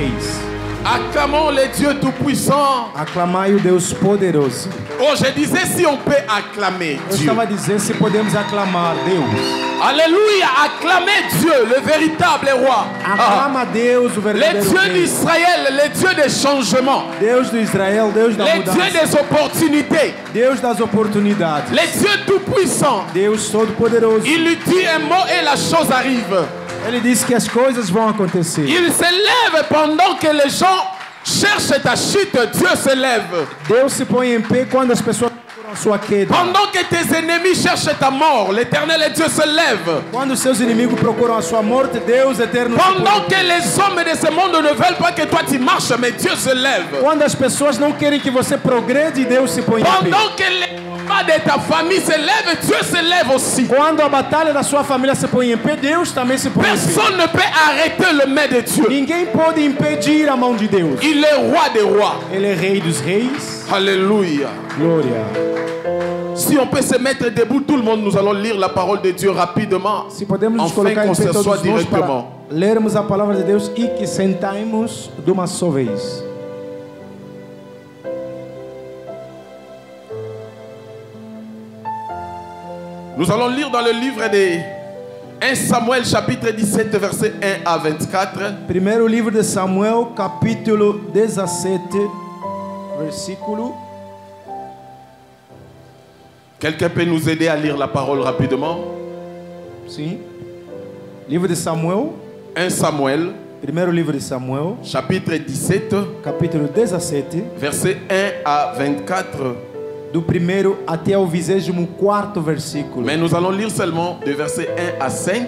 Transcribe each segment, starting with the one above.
reis. Acclamons les dieux tout-puissants. Aclamai o Deus poderoso. Oh, je disais si on peut acclamer Eu Dieu. estava dizendo se podemos aclamar Deus. Alléluia, acclamez Dieu, le véritable roi. Aclama a Deus, o Les verdadeiro dieux rei. d'Israël, les dieux des changements, Deus do Israel, Deus da les dieux mudança. des opportunités, Deus das oportunidades. les dieux tout-puissants. Deus todo-poderoso. Il lui dit un mot et la chose arrive. Ele disse que as coisas vão acontecer. Il se lève pendant que les gens cherchent ta chute. Dieu se lève. Deus se põe em pé quando as pessoas procuram a sua queda. Pendant que tes ennemis cherchent ta mort, l'Éternel et Dieu se lève. Quando os seus inimigos procuram a sua morte, Deus eterno se Pendant põe. que les hommes de ce monde ne veulent pas que toi tu marches, mais Dieu se lève. Quando as pessoas não querem que você progrede, Deus se põe em pé. Pendant que les combats de ta famille se lèvent, Dieu se lève aussi. Quando a batalha da sua família se põe em pé, Deus também se põe em pé. Personne ne peut arrêter le main de Dieu. Ninguém pode impedir a mão de Deus. Il est roi des rois. Ele é rei dos reis. Alléluia. Glória. Si on peut se mettre debout, tout le monde, nous allons lire la parole de Dieu rapidement. Se podemos nos Enfin colocar qu'on em pé se soit todos nós para directement. lermos a palavra de Deus e que sentaimos de uma só vez. Nous allons lire dans le livre de 1 Samuel chapitre 17 verset 1 à 24. Primeiro livro de Samuel, capítulo 17, versículo. Quelqu'un peut nous aider à lire la parole rapidement? Sim. Livro de Samuel, 1 Samuel primeiro livro de Samuel, chapitre 17 capítulo 17, verset 1 à 24. do primeiro até o 24º versículo. Mais nous allons lire seulement de verset 1 à 5.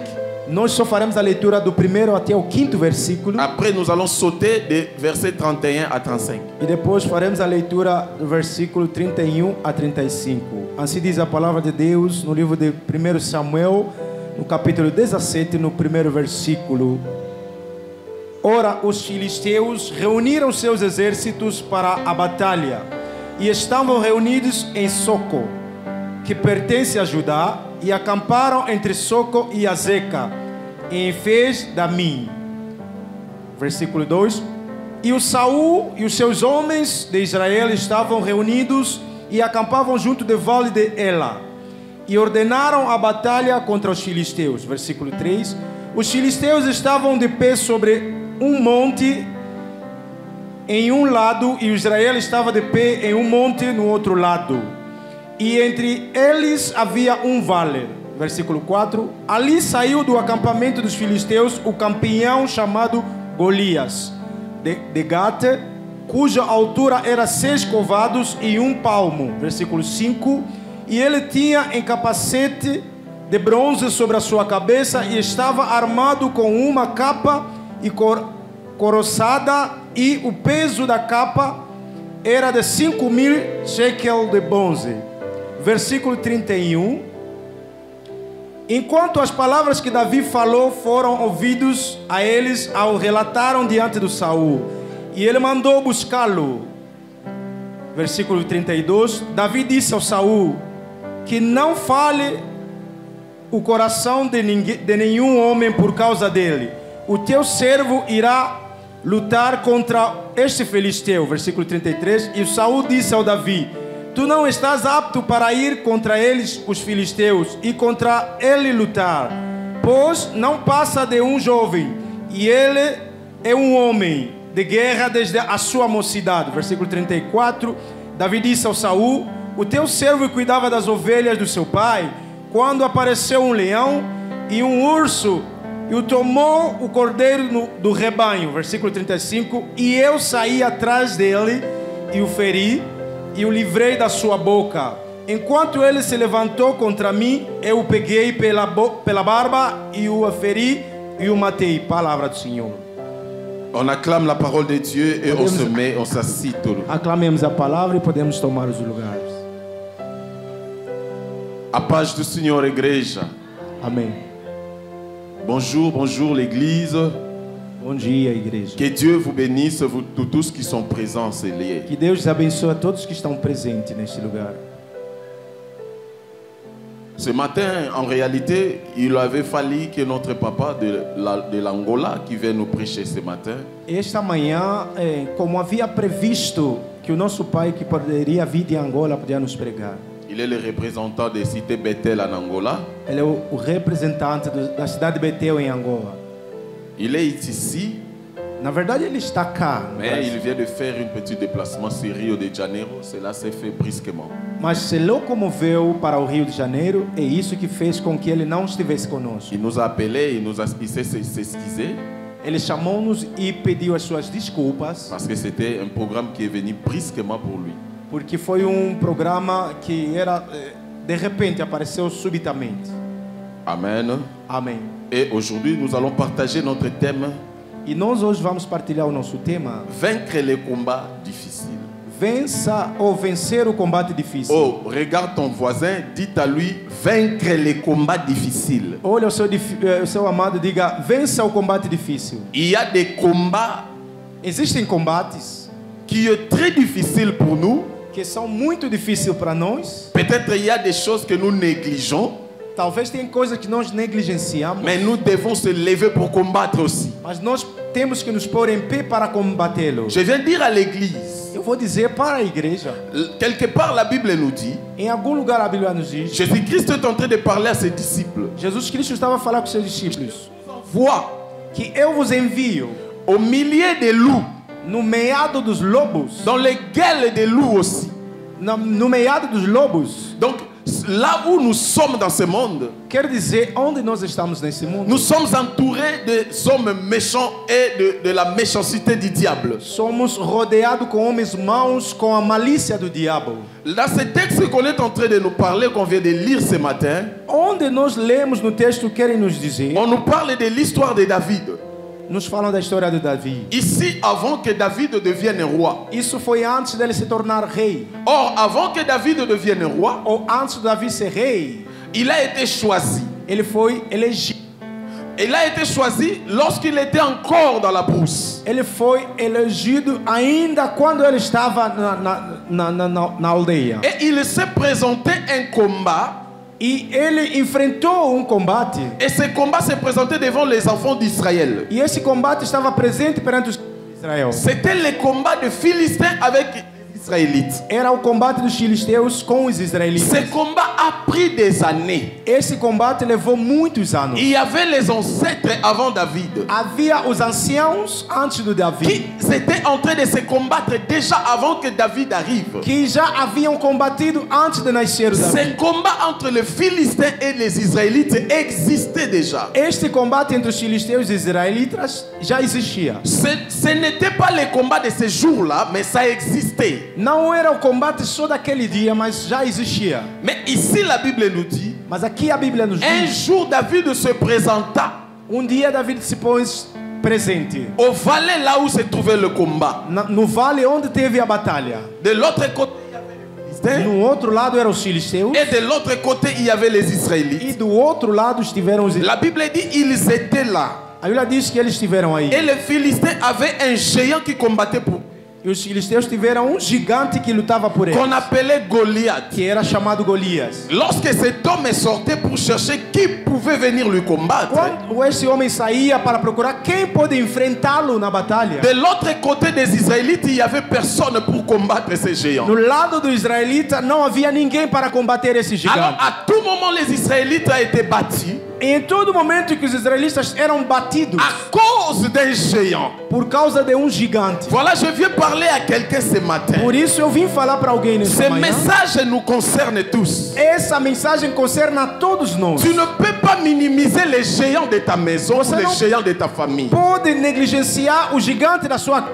Nós só faremos a leitura do primeiro até o 5º versículo. Après, nous allons sauter de verset 31 à 35. E depois faremos a leitura do versículo 31 a 35. Assim diz a palavra de Deus no livro de 1 Samuel, no capítulo 17, no primeiro versículo. Ora, os filisteus reuniram seus exércitos para a batalha e estavam reunidos em Soco, que pertence a Judá, e acamparam entre Soco e Azeca, em Efes-Damim. Versículo 2. E o Saul e os seus homens de Israel estavam reunidos e acampavam junto do vale de Ela, e ordenaram a batalha contra os filisteus. Versículo 3. Os filisteus estavam de pé sobre um monte em um lado, e Israel estava de pé em um monte no outro lado. E entre eles havia um vale. Versículo 4. Ali saiu do acampamento dos filisteus o campeão chamado Golias, de Gate, cuja altura era 6 covados e 1 palmo. Versículo 5. E ele tinha um capacete de bronze sobre a sua cabeça e estava armado com uma capa e coroçada, e o peso da capa era de 5.000 shekel de bronze. Versículo 31. Enquanto as palavras que Davi falou foram ouvidos a eles, ao relataram diante do Saul, e ele mandou buscá-lo. Versículo 32. Davi disse ao Saul que não fale o coração de nenhum homem por causa dele. O teu servo irá lutar contra este filisteu. Versículo 33. E Saul disse ao Davi: tu não estás apto para ir contra eles, os filisteus, e contra ele lutar, pois não passa de um jovem, e ele é um homem de guerra desde a sua mocidade. Versículo 34. Davi disse ao Saul: o teu servo cuidava das ovelhas do seu pai, quando apareceu um leão e um urso, e o tomou o cordeiro do rebanho. Versículo 35. E eu saí atrás dele e o feri, e o livrei da sua boca. Enquanto ele se levantou contra mim, eu o peguei pela barba e o feri e o matei. Palavra do Senhor. On acclame la parole de Dieu et on se met, on s'assit tout. Aclamemos a palavra e podemos tomar os lugares. A paz do Senhor, igreja. Amém. Bonjour, bonjour l'église. Bom dia, igreja. Que Dieu vous bénisse, vous tous qui sont présents, c'est lié. Que Deus abençoe a todos que estão presentes neste lugar. Ce matin, en réalité, il avait fallu que notre papa de l'Angola qui vient nous prêcher ce matin. Esta manhã, como havia previsto que o nosso pai que poderia vir de Angola podia nos pregar. Il est le représentant de Cité Bethel en Angola. Ele é o representante da cidade de Betel em Angola. Il est ici. Na verdade, ele está cá. Mais il vient de faire un petit déplacement sur Rio de Janeiro. Cela s'est fait brusquement. Mas se locomoveu para o Rio de Janeiro, é isso que fez com que ele não estivesse conosco. Il nous a appelés, il s'est excusé. Ele chamou-nos e pediu as suas desculpas. Parce que c'était un programme qui est venu brusquement pour lui. Porque foi programa que era de repente apareceu subitamente. Amen. Amém. Et aujourd'hui, nous allons partager notre thème. E nós hoje vamos partilhar o nosso tema. Vaincre les combats difficiles. Vença ou vencer o combate difícil. Oh, regarde ton voisin, dites à lui, vaincre les combats difficiles. Olha o seu amado, diga, vença o combate difícil. Il y a des combats. Existem combates qui est très difficile pour nous. Que são muito difíceis para nós. Peut-être il y a des choses que nous négligeons. Talvez tem coisas que nós negligenciamos. Mais nous devons se lever pour combattre aussi. Mas nós temos que nos pôr em pé para combatê-lo. Je viens dire à l'église. Eu vou dizer para a igreja. Quelque part la Bible nous dit. Em algum lugar a Bíblia nos diz. Jésus-Christ est en train de parler à ses disciples. Jesus Cristo estava a falar com seus discípulos. Vois que eu vos envio au milieu des loups. No meado dos lobos. Dans les gueules des loups aussi. No meado dos lobos. Donc là où nous sommes dans ce monde, quer dizer onde nós estamos nesse mundo. Nous sommes entourés des hommes méchants et de la méchanceté du diable. Somos rodeados com homens maus, com a malícia do diabo. Dans ce texte qu'on est en train de nous parler, qu'on vient de lire ce matin, onde nós lemos no texto querem nos dizer. On nous parle de l'histoire de David. Nos falam da história de Davi. Ici, avant que David devienne roi. Isso foi antes dele se tornar rei. Or, avant que David devienne roi, ou antes de Davi ser rei, il a été choisi. Ele foi elegido. Il a été choisi lorsqu'il était encore dans la brousse. Ele foi elegido ainda quando ele estava na aldeia. Et il s'est présenté un combat. E ele enfrentou combate. Et ce combat s'est présenté devant les enfants d'Israël. E esse combate estava presente perante os Israel. C'était le combat de Philistins avec les Israélites. Era o combate dos filisteus com os israelitas. Ce combat a pris des années. Esse combate levou muitos anos. Il y avait les ancêtres avant David. Havia os anciãos antes do Davi. Qui étaient en train de se combattre déjà avant que David arrive. Que já haviam combatido antes de nascer Davi. Ce combat entre les Philistins et les Israélites existait déjà. Este combate entre os filisteus e os israelitas já existia. Ce n'était pas le combat de ce jour-là, mais ça existait. Não era o combate só daquele dia, mas já existia. Mais ici la Bible nous dit. Mas aqui a Bíblia nos diz. Un jour David se présenta. Dia David se pôs presente. Au valle là où se trouvait le combat. No vale onde teve a batalha. De l'autre côté il y avait les Philistins. No outro lado eram os filisteus. Et de l'autre côté il y avait les Israélites. E do outro lado estiveram os. La Bible dit ils étaient là. A Bíblia diz que eles estiveram aí. Et les Philistins avaient un géant qui combattait pour. E os filisteus tiveram gigante que lutava por eles. Qu'on appelait Goliath. Que era chamado Golias. Lorsque cet homme sortait pour chercher qui pouvait venir lui combattre. Quando esse homem saía para procurar quem pode enfrentá-lo na batalha. De l'autre côté des Israélites, il y avait personne pour combattre ces géants. No lado do israelita não havia ninguém para combater esse gigante. Alors à tout moment les Israélites ont été battus. E em todo momento que os israelitas eram batidos. À cause d'un géant. Por causa de gigante. Voilà, je viens parler à quelqu'un ce matin. Por isso eu vim falar para alguém nessa manhã. Ce message nous concerne tous. Essa mensagem concerne a todos nós. Tu ne peux pas minimiser les géants de ta maison ou les géants de ta famille. Pode negligenciar o gigante da sua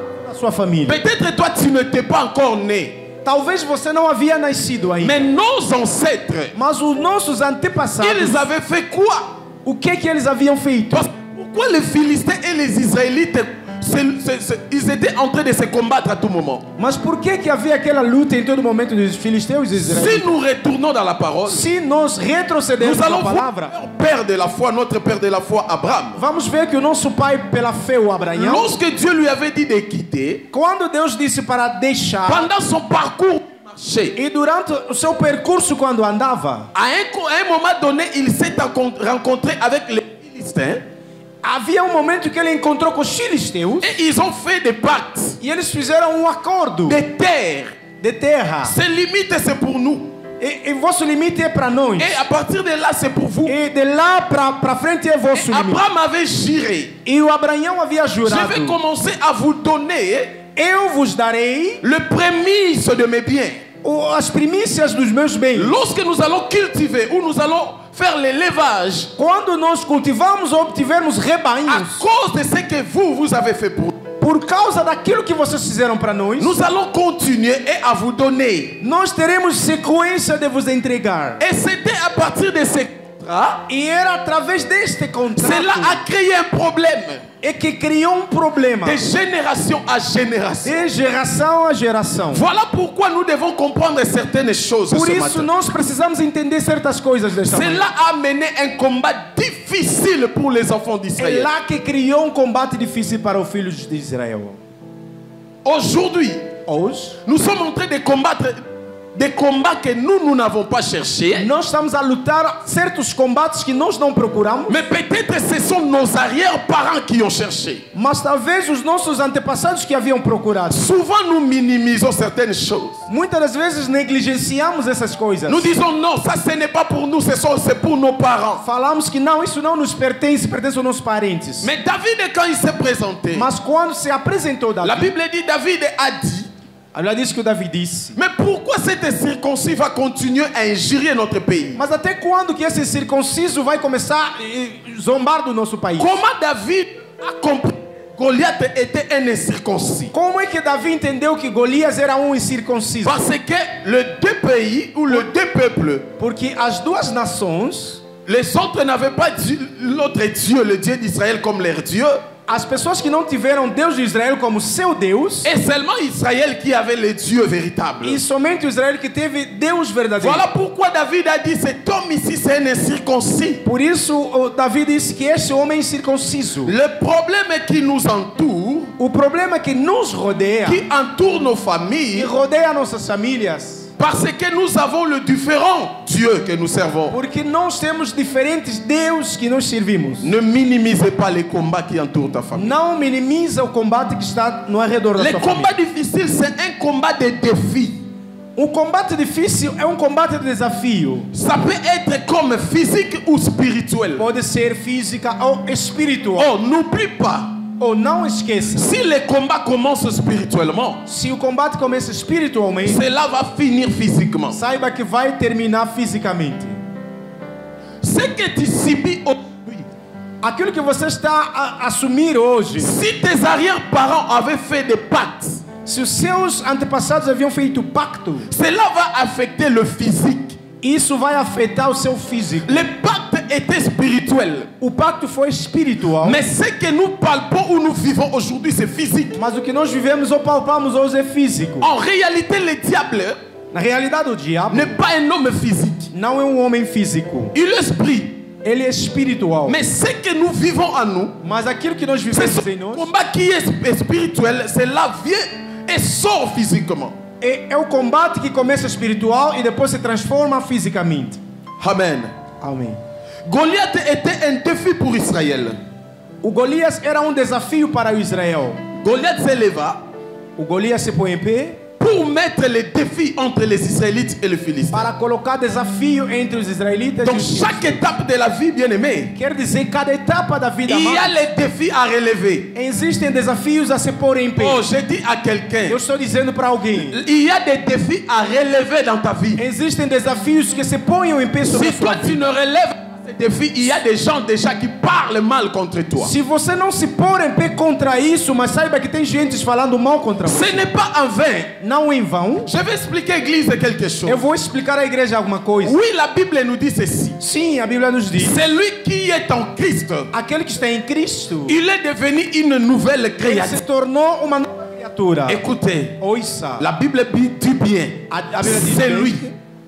família. Peut-être toi tu ne t'es pas encore né. Talvez você não havia nascido ainda. Mais nos ancêtres, mas os nossos antepassados, ils avaient fait quoi? O que eles haviam feito? Pourquoi les Philistins et les Israélites ils étaient en train de se combattre à tout moment? Mas por que havia aquela luta em todo momento dos filisteus e israelitas? Si nous retournons dans la parole, se nós retrocedermos na palavra, père de la foi, notre père de la foi, Abraham. Vamos ver que o nosso pai pela fé, o Abraão, lorsque Dieu lui avait dit de quitter, quando Deus disse para deixar, pendant son parcours marchait. E durante o seu percurso, quando andava, À un moment donné, il s'est rencontré avec les Philistins. havia momento que ele encontrou com os filisteus Et ils ont fait des pactes e eles fizeram um acordo de terre. de terra. Ces limites, c'est pour nous. E vosso limite é para nós. Et à partir de là, c'est pour vous. E de lá para frente é vosso limite. Abraham avait juré. E o Abraão havia Je jurado: vais commencer à vous donner eu vos darei le prémice de mes biens. as primícias dos meus bens. Lorsque nous allons cultiver ou nous allons faire l'élevage, Quando nós cultivamos ou obtivermos à rebanhos, cause de ce que vous avez fait pour nous, por causa daquilo que vocês fizeram para nós, nous allons continuer et à vous donner. nós teremos sequência de vos entregar. Et c'était à partir de ce contrat, E era através deste contrato cela a créé un problème que criou problema de génération à génération. de geração a geração. Voilà pourquoi nous devons comprendre certaines choses Por ce isso matin. nós precisamos entender certas coisas desta manhã. Cela a mené un combat difficile pour les enfants É d'Israël. lá que criou combate difícil para os filhos de Israel. Aujourd'hui, Hoje, nous sommes en train de combattre des combats que nous n'avons pas cherchés. nós estamos a lutar certos combates que nós não procuramos, Mais peut-être ce sont nos arrière-parents qui ont cherché. mas talvez os nossos antepassados que haviam procurado. Souvent, nous minimisons certaines choses. Muitas das vezes negligenciamos essas coisas. Nous disons non, ça ce n'est pas pour nous, c'est pour nos parents. Falamos que não, isso não nos pertence, pertence aos nossos parentes. Mais David, quand il s'est présenté, Mas quando se apresentou la Davi, Bible dit, David a dit, a Bíblia diz que o Davi disse: mais pourquoi cette circoncis va continuer à injurier notre pays? mas até quando que esse circunciso vai começar a zombar do nosso país? Comment David a compris que Goliath était un incirconcis? Como é que Davi entendeu que Golias era incircunciso? Parce que les deux pays ou les deux peuples, Porque as duas nações, les autres n'avaient pas l'autre Dieu, le Dieu d'Israël, comme leur Dieu. as pessoas que não tiveram Deus de Israel como seu Deus, Et seulement Israël qui avait le Dieu véritable. e somente o Israel que teve Deus verdadeiro. Voilà pourquoi David a dit, cet homme ici c'est un incirconcis. Por isso, o Davi disse que este homem é incircunciso. Le problème qui nous entoure, O problema é que nos rodeia, qui entoure nos e familles, rodeia nossas famílias, parce que nous avons le différent Dieu que nous servons. porque nós temos diferentes Deus que nós servimos. Ne minimisez pas les combats qui entourent ta famille. Não minimiza o combate que está no arredor da Les sua combats família. difficiles, c'est un combat de défi. Um combate difícil é um combate de desafio. Ça peut être comme physique ou spirituel. Pode ser física ou espiritual. Oh, n'oublie pas, Ou não esqueça, si le combat commence spirituellement, se o combate começa espiritualmente, cela va finir physiquement. saiba que vai terminar fisicamente. Ce que tu subis aujourd'hui, Aquilo que você está a assumir hoje, si tes arrière-parents avaient fait des pactes, se os seus antepassados haviam feito pacto, cela va affecter le physique. isso vai afetar o seu físico. Le pacte était spirituel. O pacto foi espiritual, Mais ce que nous palpons ou nous vivons aujourd'hui, c'est physique. mas o que nós vivemos ou palpamos hoje é físico. En réalité, le diable Na realidade, o diabo n'est pas un homme physique. não é um homem físico. Il est esprit. Ele é espiritual. Mais ce que nous vivons en nous, Mas aquilo que nós c'est vivemos ce em nós combat qui est spirituel, cela vient et sort physiquement. é o combate que começa espiritual e depois se transforma fisicamente. Amen. Amém. Goliath était un défi pour Israël. O Golias era um desafio para o Israel. Goliath s'éleva O Golias se põe em pé pour mettre les défis entre les Israélites et les Philistins. para colocar desafio entre os israelitas Donc e os chaque étape de la vie, bien aimé, Quer dizer, cada etapa da vida il y a amada, les défis à relever. existem desafios a se pôr em pé. Oh, je dis à quelqu'un, Eu estou dizendo para alguém, il y a des défis à relever dans ta vie. existem desafios que se ponham em pé sobre Si a sua toi tu vida. ne relèves pas ces défis, il y a des gens déjà qui parlent mal contre toi. Se você não se pôr em pé contra isso, mas saiba que tem gente falando mal contra você. Ce n'est pas en vain. Não em vão. Je vais expliquer à l'église quelque chose. Eu vou explicar à igreja alguma coisa. Oui, la Bible nous dit ceci. Sim, a Bíblia nos diz. Celui qui est en Christ, Aquele que está em Cristo, il est devenu une nouvelle ele se créature. tornou uma nova criatura. Écoutez, Ouça. la Bible dit bien, A Bíblia diz c'est bem, lui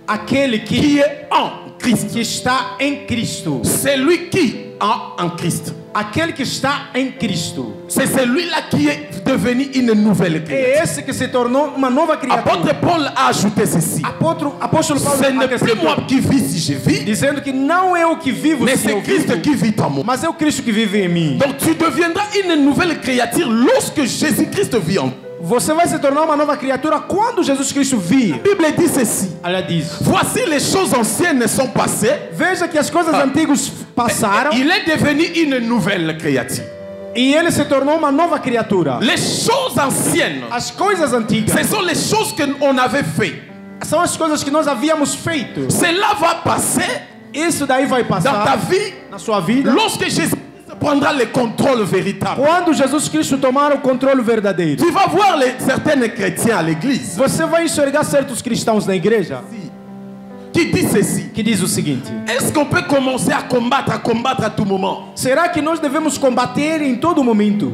aquele qui que est en Christ. está em Cristo. Celui qui en Christ. Aquele que está em Cristo. C'est celui-là qui est devenu une nouvelle créature. É esse que se tornou uma nova criatura. Apôtre Paul a ajouté ceci. Apóstolo Paulo Ce n'est plus moi qui vis si je vis, dizendo que não eu que vivo, mais se eu c'est Christ vivo, qui vit en moi. mas é o Cristo que vive em mim. Donc tu deviendras une nouvelle créature lorsque Jésus-Christ vit en toi. Você vai se tornar uma nova criatura quando Jesus Cristo vir. La Bible dit ceci. Ela diz: Voici les choses anciennes sont passées. veja que as coisas antigas passaram Il est devenu une nouvelle créature. e ele se tornou uma nova criatura. Les choses anciennes, As coisas antigas ce sont les choses qu'on avait fait. são as coisas que nós havíamos feito. Cela va passer Isso daí vai dans ta passar vie na sua vida lorsque Jésus prendra le contrôle véritable. quando Jesus Cristo tomar o controle verdadeiro. Tu vas voir certains chrétiens à l'église Você vai enxergar certos cristãos na igreja qui disent ceci. que diz o seguinte: Est-ce qu'on peut commencer à combattre à tout moment? será que nós devemos combater em todo momento?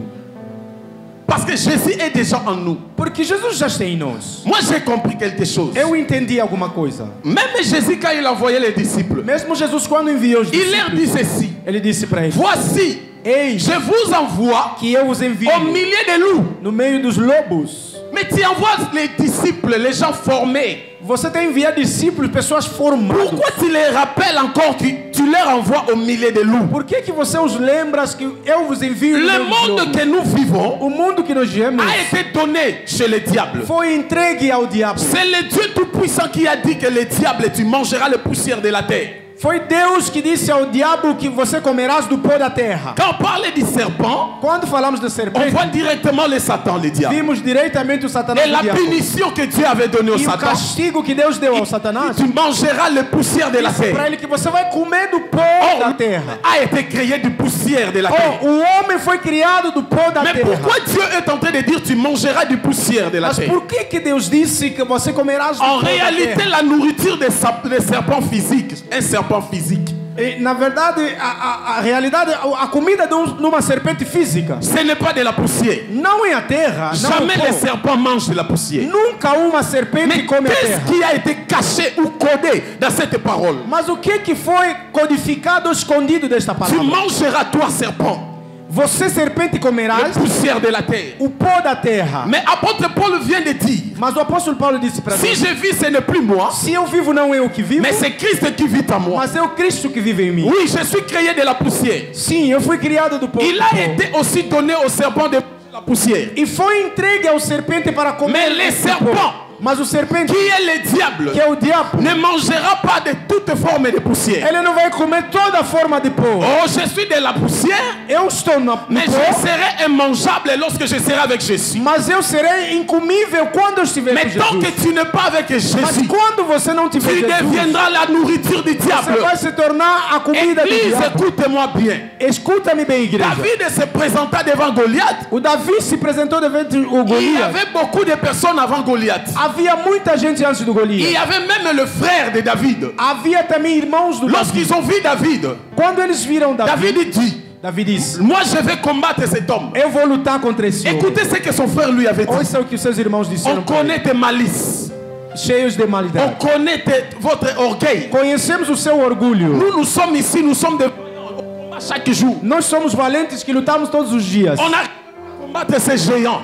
Parce que Jésus est déjà en nous. Porque Jesus já está em nós. Moi j'ai compris quelque chose. Eu entendi alguma coisa. Même Jésus quand il envoyait les disciples, Mesmo Jesus quando enviou os il leur dit discípulos, ceci. ele disse para eles: Voici, Ei, je vous envoie que eu os envio au milieu des loups. no meio dos lobos. Mais tu envoies les disciples, les gens formés. Você tem enviado discípulos, pessoas formadas. Pourquoi tu les rappelles encore que tu leur envoies au milieu des loups? Por que você os lembra que eu vos envio no Le meio dos monde lobos? que nous vivons O mundo que nós vivemos a été donné chez le diable. foi entregue ao diabo. C'est le Dieu Tout-Puissant qui a dit que le diable, tu mangeras le poussière de la terre. Foi Deus que disse ao diabo que você comerás do pó da terra. Quand on parle du serpent, Quando falamos de on serpente, voit directement le Satan, le diable. vimos diretamente o Satanás Et do la diabo. punition que Dieu avait donnée au E o Satan, castigo que Deus deu ao Satanás, tu mangeras le poussière de la disse para terre. ele que você vai comer do pó da Or, terra. a été créé du poussière de la terre. Oh, o homem foi criado do pó da Mais terra. pourquoi Dieu est en train de dire tu mangeras du poussière de la Mas terre? por que Deus disse que você comerás do En pó da réalité, terra? la nourriture des serpents physiques, un serpent physique, E, na verdade, a realidade, a comida de uma serpente física ce n'est pas de la poussière. não é a terra, não é o Jamais les pó. serpents mangent de la poussière. Nunca uma serpente Mais come a qu'est-ce terra. qui a été caché ou codé dans cette parole? Mas o que foi codificado, escondido desta Tu palavra? mangeras, toi, serpent, Você, serpente, la comerás poussière de la terre. o pó da terra. Mais apôtre Paul vient de dire, Mas o apóstolo Paulo disse para si mim: je vis, ce n'est plus moi, se eu vivo, não eu que vivo, mais c'est Christ qui vit en moi. mas é o Cristo que vive em mim. Oui, je suis créé de la poussière. Sim, eu fui criado do pó. Il a été aussi donné au serpent de la poussière. E foi entregue ao serpente para comer. Mais les esse pó. serpents, Mas o serpente, qui est le diable, que é o diabo, ne mangera pas de toute forme de poussière. ele não vai comer toda forma de pó. Oh, je suis de la poussière, Eu estou no mais je pó, serai immangeable lorsque je serai avec Jésus. mas eu serei incomível quando eu estiver com Mais tant Jesus. que tu n'es pas avec Mas Jésus, quando você não tiver tu Jesus, deviendras la nourriture du você diable. vai se tornar a comida do Église, diabo. écoute-moi bien. Escuta-me bem, igreja. David se présenta devant Goliath. O Davi se apresentou diante o Il y Golias. avait beaucoup de personnes avant Goliath. Havia muita gente antes do Il y Golias. avait même le frère de David. Havia também irmãos do Davi. Lorsqu'ils ont vu David, Quando eles viram Davi, David dit, Davi disse: moi je vais combattre cet homme. eu vou lutar contra esse homem. Écoutez ce que son frère lui avait dit. Ouça o que seus irmãos disseram On para ele. connaît tes malices. Cheios de On maldade. connaît votre orgueil. Conhecemos o seu orgulho. Nous sommes ici, nous sommes de on combat chaque jour. Nós somos valentes que lutamos todos os dias. On arrive à combattre ces géants.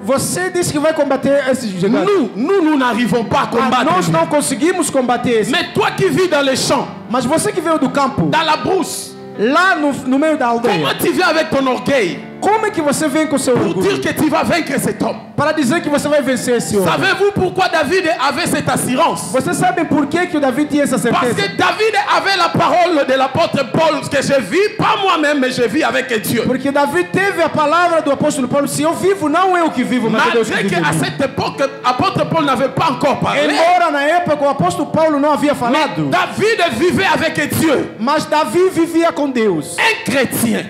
Você disse que vai combater esses gigantes. Nous n'arrivons pas à combattre. Nós não conseguimos combater esse. Mais toi qui vis dans les champs, Mas você que veio do campo, dans la brousse, lá no meio da aldeia, comment tu viens avec ton orgueil como é que você vem com seu pour orgulho dire que tu vas vaincre cet homme? para dizer que você vai vencer esse homem? Savez-vous pourquoi David avait cette assurance? Você sabe por que o Davi tinha essa Parce certeza? que David avait la parole de l'apôtre Paul que je vis, pas moi-même, mais je vis avec Dieu. Porque Davi teve a palavra do apóstolo Paulo: se eu vivo, não eu que vivo, mas é Deus que Malgré vive em qu'à mim. cette époque, l'apôtre Paul n'avait pas encore parlé, Embora na época o apóstolo Paulo não havia mais falado, David vivait avec Dieu. mas Davi vivia com Deus. Un chrétien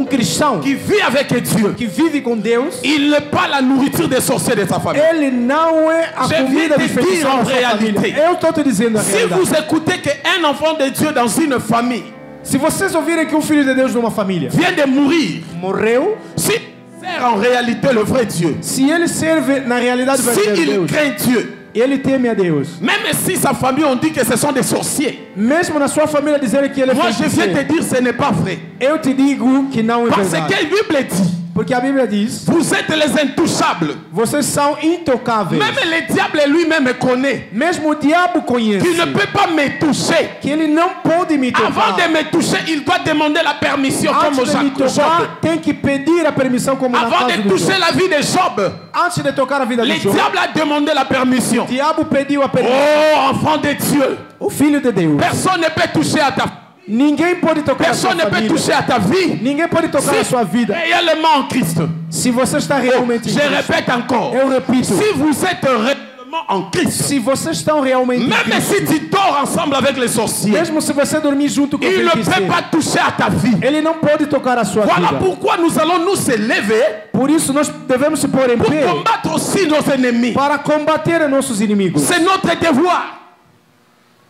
Cristão qui vit avec Dieu, que vive com Deus, il n'est pas la nourriture des sorciers de sa famille. ele não é a Je comida viens dos te dire feitiçeiros en da sua réalité. família. Eu estou te dizendo a Si realidade. vous écoutez qu'un enfant de Dieu dans une famille Se vocês ouvirem que um filho de Deus numa família vient de mourir, morreu, s'il sert en réalité le vrai Dieu, se ele serve na realidade verdadeira de s'il Deus, craint Dieu, Ele teme a Deus. Même si sa famille on dit que ce sont des sorciers. Mesmo na sua família dizerem que ele é Moi je viens te feiticeiro, dire ce n'est pas vrai. eu te digo que não é Parce verdade. que a Bible dit, Porque a Bíblia diz, vous êtes les intouchables. vocês são intocáveis. Même le diable lui-même connaît Mesmo o diabo conhece qu'il ne peut pas me toucher. que ele não pode me Avant tocar. de me toucher, il doit demander la permission comme Antes de me Job. tocar, tem que pedir a permissão como na Avant casa de do toucher Job. la vie de Job, Antes de tocar a vida le de Job, diable a demandé la permission. o diabo pediu a permissão. Oh, enfant de Dieu, O filho de Deus. personne ne peut toucher à ta Ninguém pode tocar a sua personne ne peut família. toucher à ta vie. Ninguém pode tocar a Si sua vida. réellement en Christ. Se você está realmente em Je Cristo. répète encore. Eu repito. Si vous êtes réellement en Christ, Se vocês estão realmente em même Cristo, si tu dors ensemble avec les sorciers, mesmo se você dormir junto com o il ne peut feiticeiro, pas toucher à ta vie. ele não pode tocar a sua Voilà vida. pourquoi nous allons nous élever Por isso nós devemos se pôr em pour pé combattre aussi nos ennemis. para combater nossos inimigos. C'est notre devoir.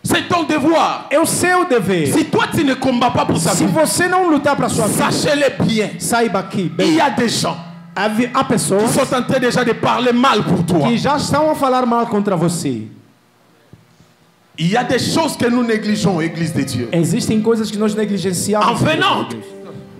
C'est ton devoir. É o seu dever. Si toi tu ne combats pas pour ta Se vie, você não lutar para sua vida, sachez-le bien. saiba que Il bem, y a des gens há qui pessoas sont en train déjà de parler mal pour toi. que já estão a falar mal contra você. Il y a des choses que nous négligeons, Église de Dieu. Existem coisas que nós negligenciamos. En venant,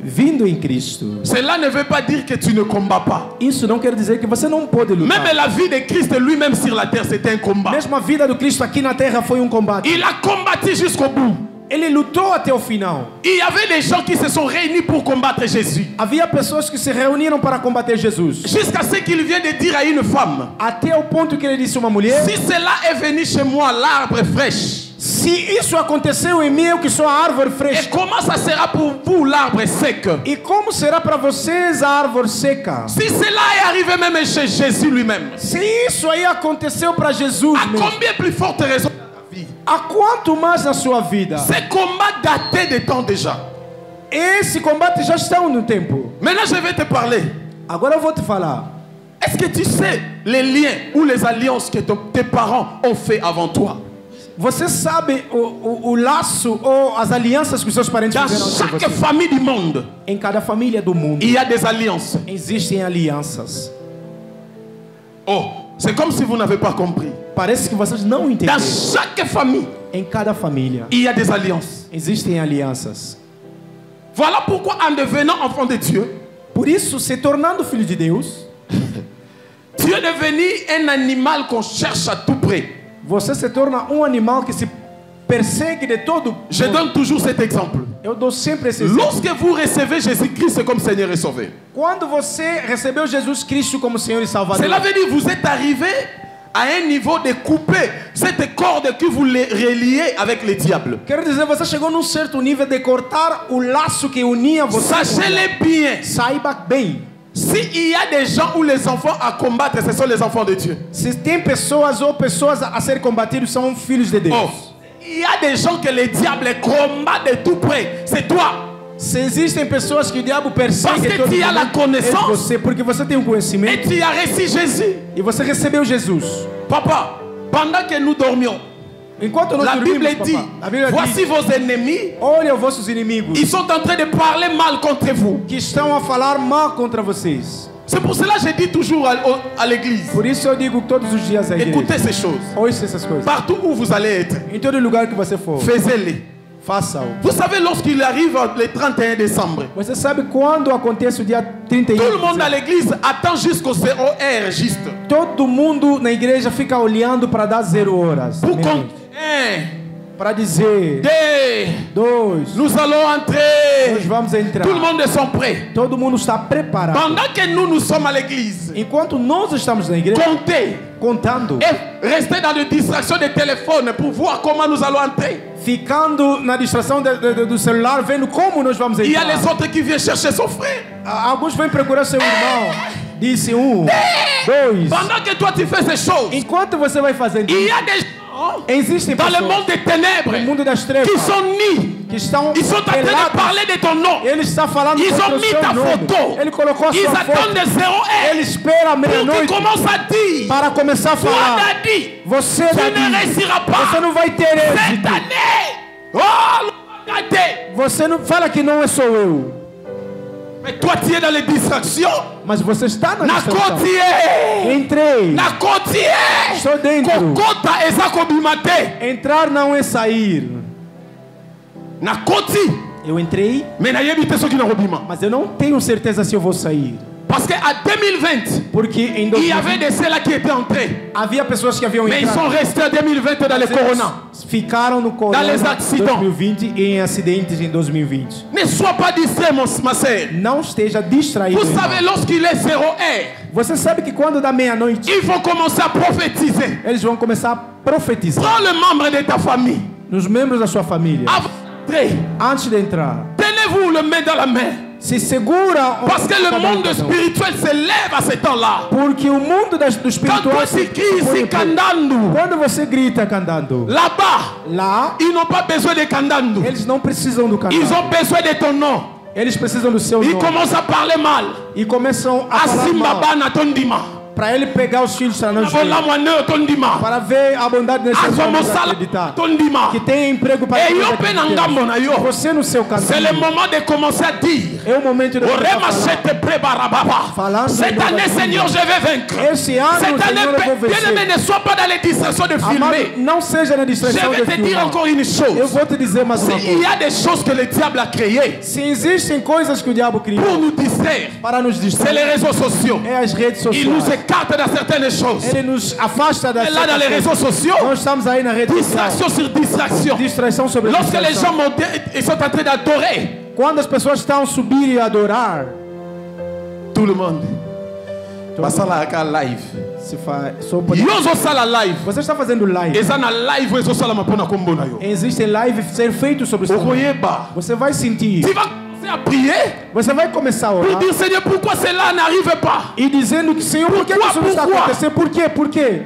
Vindo em Cristo. cela ne veut pas dire que tu ne combats pas. Isso não quer dizer que você não pode lutar. Même la vie de Christ lui-même sur la terre, c'était un combat. Mesmo a vida do Cristo aqui na terra foi um combate. Il a combattu jusqu'au bout. Ele lutou até o final. Il y avait des gens qui se sont réunis pour combattre Jésus. Havia pessoas que se reuniram para combater Jesus. Jusqu'à ce qu'il vient de dire à une femme, Até o ponto que ele disse a uma mulher: si cela est venu chez moi, l'arbre fraîche, se isso aconteceu em mim, eu que sou a árvore et fresca. comment ça sera pour vous, l'arbre sec? E como será para vocês a árvore seca? Si cela est arrivé même chez Jésus lui-même, Se isso aí aconteceu para Jesus à mesmo, combien plus forte raison dans ta vie? a quanto mais na sua vida? Ces combats datés de temps déjà. Esse combate já está no tempo. Maintenant, je vais te parler. Agora eu vou te falar. Est-ce que tu sais les liens ou les alliances que tes parents ont fait avant toi? Você sabe o laço ou as alianças que os seus parentes Dans fizeram com chaque você? famille du monde, Em cada família do mundo il y a des alliances. existem alianças. Oh, c'est comme si vous n'avez pas compris. Parece que vocês não Dans entenderam. chaque famille, Em cada família il y a des alliances. existem alianças. Voilà pourquoi en devenant enfant de Dieu, Por isso, se tornando filho de Deus, tu es devenu un animal qu'on cherche à tout prix. você se torna um animal que se persegue de todo. Je donne toujours cet exemple. Eu dou sempre esse exemplo. Lorsque vous recevez Jésus-Christ comme Seigneur et Sauveur, Quando você recebeu Jesus Cristo como Senhor e Salvador, cela veut dire que vous êtes arrivé à un niveau de couper cette corde que vous reliez avec le diable. quero dizer, você chegou num certo nível de cortar o laço que unia você. Sachez-le bien. Saiba bem. S'il y a des gens ou les enfants à combattre, ce sont les enfants de Dieu. Se tem pessoas ou pessoas a ser combatidos, são filhos de Deus. Oh, il y a des gens que le diable combat de tout près. C'est toi. Se existem pessoas que o diabo persegue Parce que todo tu as la momento, connaissance. é você, porque você tem um Et conhecimento tu as reçu Jésus. e você recebeu Jesus. Papa, pendant que nous dormions, Enquanto nós la Bible dormimos, dit, papá, a Bíblia voici diz: vos ennemis, olha os vossos inimigos ils sont en train de parler mal contre vous. que estão a falar mal contra vocês. C'est pour cela que je dis toujours à l'église, Por isso eu digo todos os dias à igreja: écoutez ces choses. ouça essas coisas. Partout où vous allez être, Em todo lugar que você for, faites-les. faça-o. Vous savez, lorsqu'il arrive le 31 décembre, Você sabe quando acontece o dia 31? tout le monde à l'église attend jusqu'au COR juste. Todo mundo na igreja fica olhando para dar 0 horas. Pour meia-noite. compter. Para dizer 2, Nous allons entrer. nós vamos entrar. Tout le monde est prêt. Todo mundo está preparado. Pendant que nous sommes à l'église, Enquanto nós estamos na igreja, comptez contando, et restez dans des distractions de téléphone pour voir comment nous allons entrer. ficando na distração do celular, vendo como nós vamos Il y a entrar. les autres qui viennent chercher son frère. Alguns vêm procurar seu irmão. Disse 1, 2. Pendant que toi tu fais ces choses, Enquanto você vai fazendo il y isso, a des gens existem dans le pessoas monde des ténèbres no mundo das trevas qui sont nus. que estão Ils sont en train de pelados. parler de ton nom. Ele está falando Ils contra ont o mis seu ta nome. photo. Ele colocou a Ils sua attendent foto. de 0 Ele espera a pour qu'ils meia-noite commencent à dire, para começar a toi falar. Dadi, Você, tu ne Davi, réussiras você pas não vai ter cette êxito. année. Oh, regardez. Você não fala que não é sou eu. Mais toi, tu es dans les distractions. Mas você está na Na distração. côtier. Entrei. Na côtier. Estou dentro. Kokota eza kobimate. Entrar não é sair. Na côtier. Eu entrei, Mais nayebi te soki na kobima. mas eu não tenho certeza se eu vou sair. Parce qu'à 2020, Porque em il y 2020 avait de ceux-là qui étaient entrés. havia pessoas que haviam Mais ils sont entrado. restés en 2020 dans le corona. Ficaram no corona Dans les accidents. 2020 e em acidentes em 2020. Ne sois pas distrait, ma sœur. Não esteja distraído. Vous irmão. savez, lorsqu'il est 0 heure, Você sabe que quando dá meia-noite, il faut commencer à prophétiser. eles vão começar a profetizar Prends le membre de ta famille. nos membros da sua família. Avant d'entrer, Antes de entrar, tenez-vous le main dans la main. se segura. Parce que le monde spirituel se lève à ce temps-là. Porque o mundo do Quand toi espiritual tu cries, põe c'est em pé. candando. Quando você grita cantando, Là-bas, lá ils n'ont pas besoin de candando. eles não precisam do Ils cantando. ont besoin de ton nom. Eles precisam do seu Ils nome. commencent à parler mal. E começam a falar Assim mal. baba na tondima. Para ele pegar os filhos para não Voilà moi ne tondima. para ver a bondade nesse Azo homem mosala acreditar tondima. que tem emprego para Et todos yo aqueles pe na que ngambo têm. na yo. Você no seu C'est le cantinho moment de commencer à dire. é o momento de Orema começar a chete prebarababa. Falando Cette de année, Brasil. Seigneur, je vais vaincre. Esse ano, Cette année, Senhor, eu vou bien-aimé, vencer. ne sois pas dans les distractions de Amado, filmer. não seja na Je distração vais de te dire filmar. encore une Eu chose. vou te dizer mais uma Il y coisa. a des choses que le diable a créées Se existem coisas que o diabo criou pour nous distraire. para nos C'est les distrair, réseaux sociaux. é as redes Il nous sociais. écarte dans certaines choses. Ele nos afasta das Et là, dans les réseaux coisas. sociaux, Nós estamos aí na rede social. distraction sur distraction. Distração sobre Lorsque les distração. gens montent, ils sont en train d'adorer. Quando as pessoas estão a subir e adorar, Tout le monde. Passa lá, a live. se faz. Só pode... Yozo sala live. Você está fazendo live. Eza na live, ezo sala mapona kombo na yo. Existem lives ser feitos sobre isso. Okoyeba. Você vai sentir. Tu vas commencer à prier Você vai começar a pour orar dire Seigneur, pourquoi cela n'arrive pas? e dizendo que Senhor, por que Pourquoi? isso não está Pourquoi? acontecendo? Por quê? Por quê?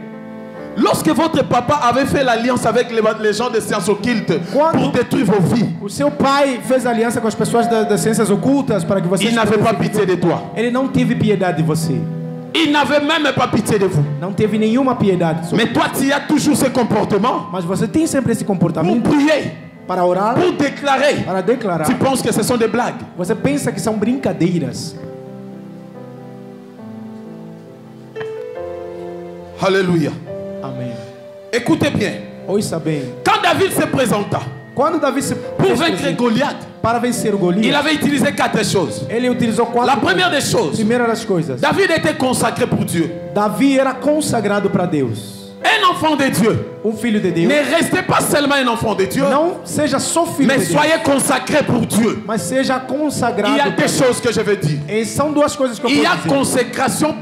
Lorsque votre papa avait fait l'alliance avec les gens de sciences occultes Quando- pour détruire vos vies, O seu pai fez aliança com as pessoas das ciências ocultas para que você. il n'avait pas pitié de toi. Ele não teve piedade de você. Il n'avait même pas pitié de vous. Não teve nenhuma piedade. Sobre... Mais toi, tu as toujours ce comportement Mas você tem sempre esse pour comportamento prier, para orar, pour déclarer. para declarar. Tu penses que ce sont des blagues. Você pensa que são brincadeiras. Alléluia. Amém. Écoutez bien. Ouça bem. Quand David se présenta Quando Davi se pour fez vaincre presente Goliath, para vencer o il Golias, avait utilisé 4 choses. ele utilizou quatro La première coisas. des choses, Primeira das coisas, David était consacré pour Dieu. Davi era consagrado para Deus. Un enfant de Dieu. Filho de Deus. Ne restez pas seulement un enfant de Dieu, Não seja só filho mais de Deus, soyez consacré pour Dieu. mas seja consagrado. Il y a para des Deus. choses que je veux dire. E são duas coisas que eu Il y a posso dizer. consécration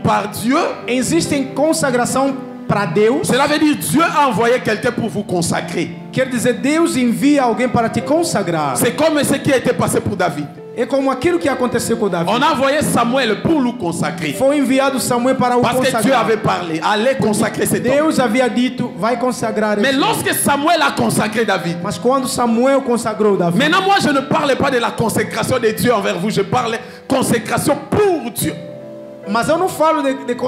par Dieu. Existem consagração para Deus. Cela veut dire Dieu a envoyé quelqu'un pour vous consacrer. Quer dizer, Deus envia alguém para te consagrar. C'est comme ce qui a été passé pour David. É como aquilo que aconteceu com Davi. On a envoyé Samuel pour le consacrer. Foi enviado Samuel para o Parce que Dieu consagrar. avait parlé. Allez consacrer cet homme. Deus havia dito, vai consagrar Mais esse homem. lorsque Samuel a consacré David, Mas quando Samuel consagrou Davi, maintenant moi je ne parle pas de la consécration de Dieu envers vous, je parle consécration pour Dieu. mas eu não falo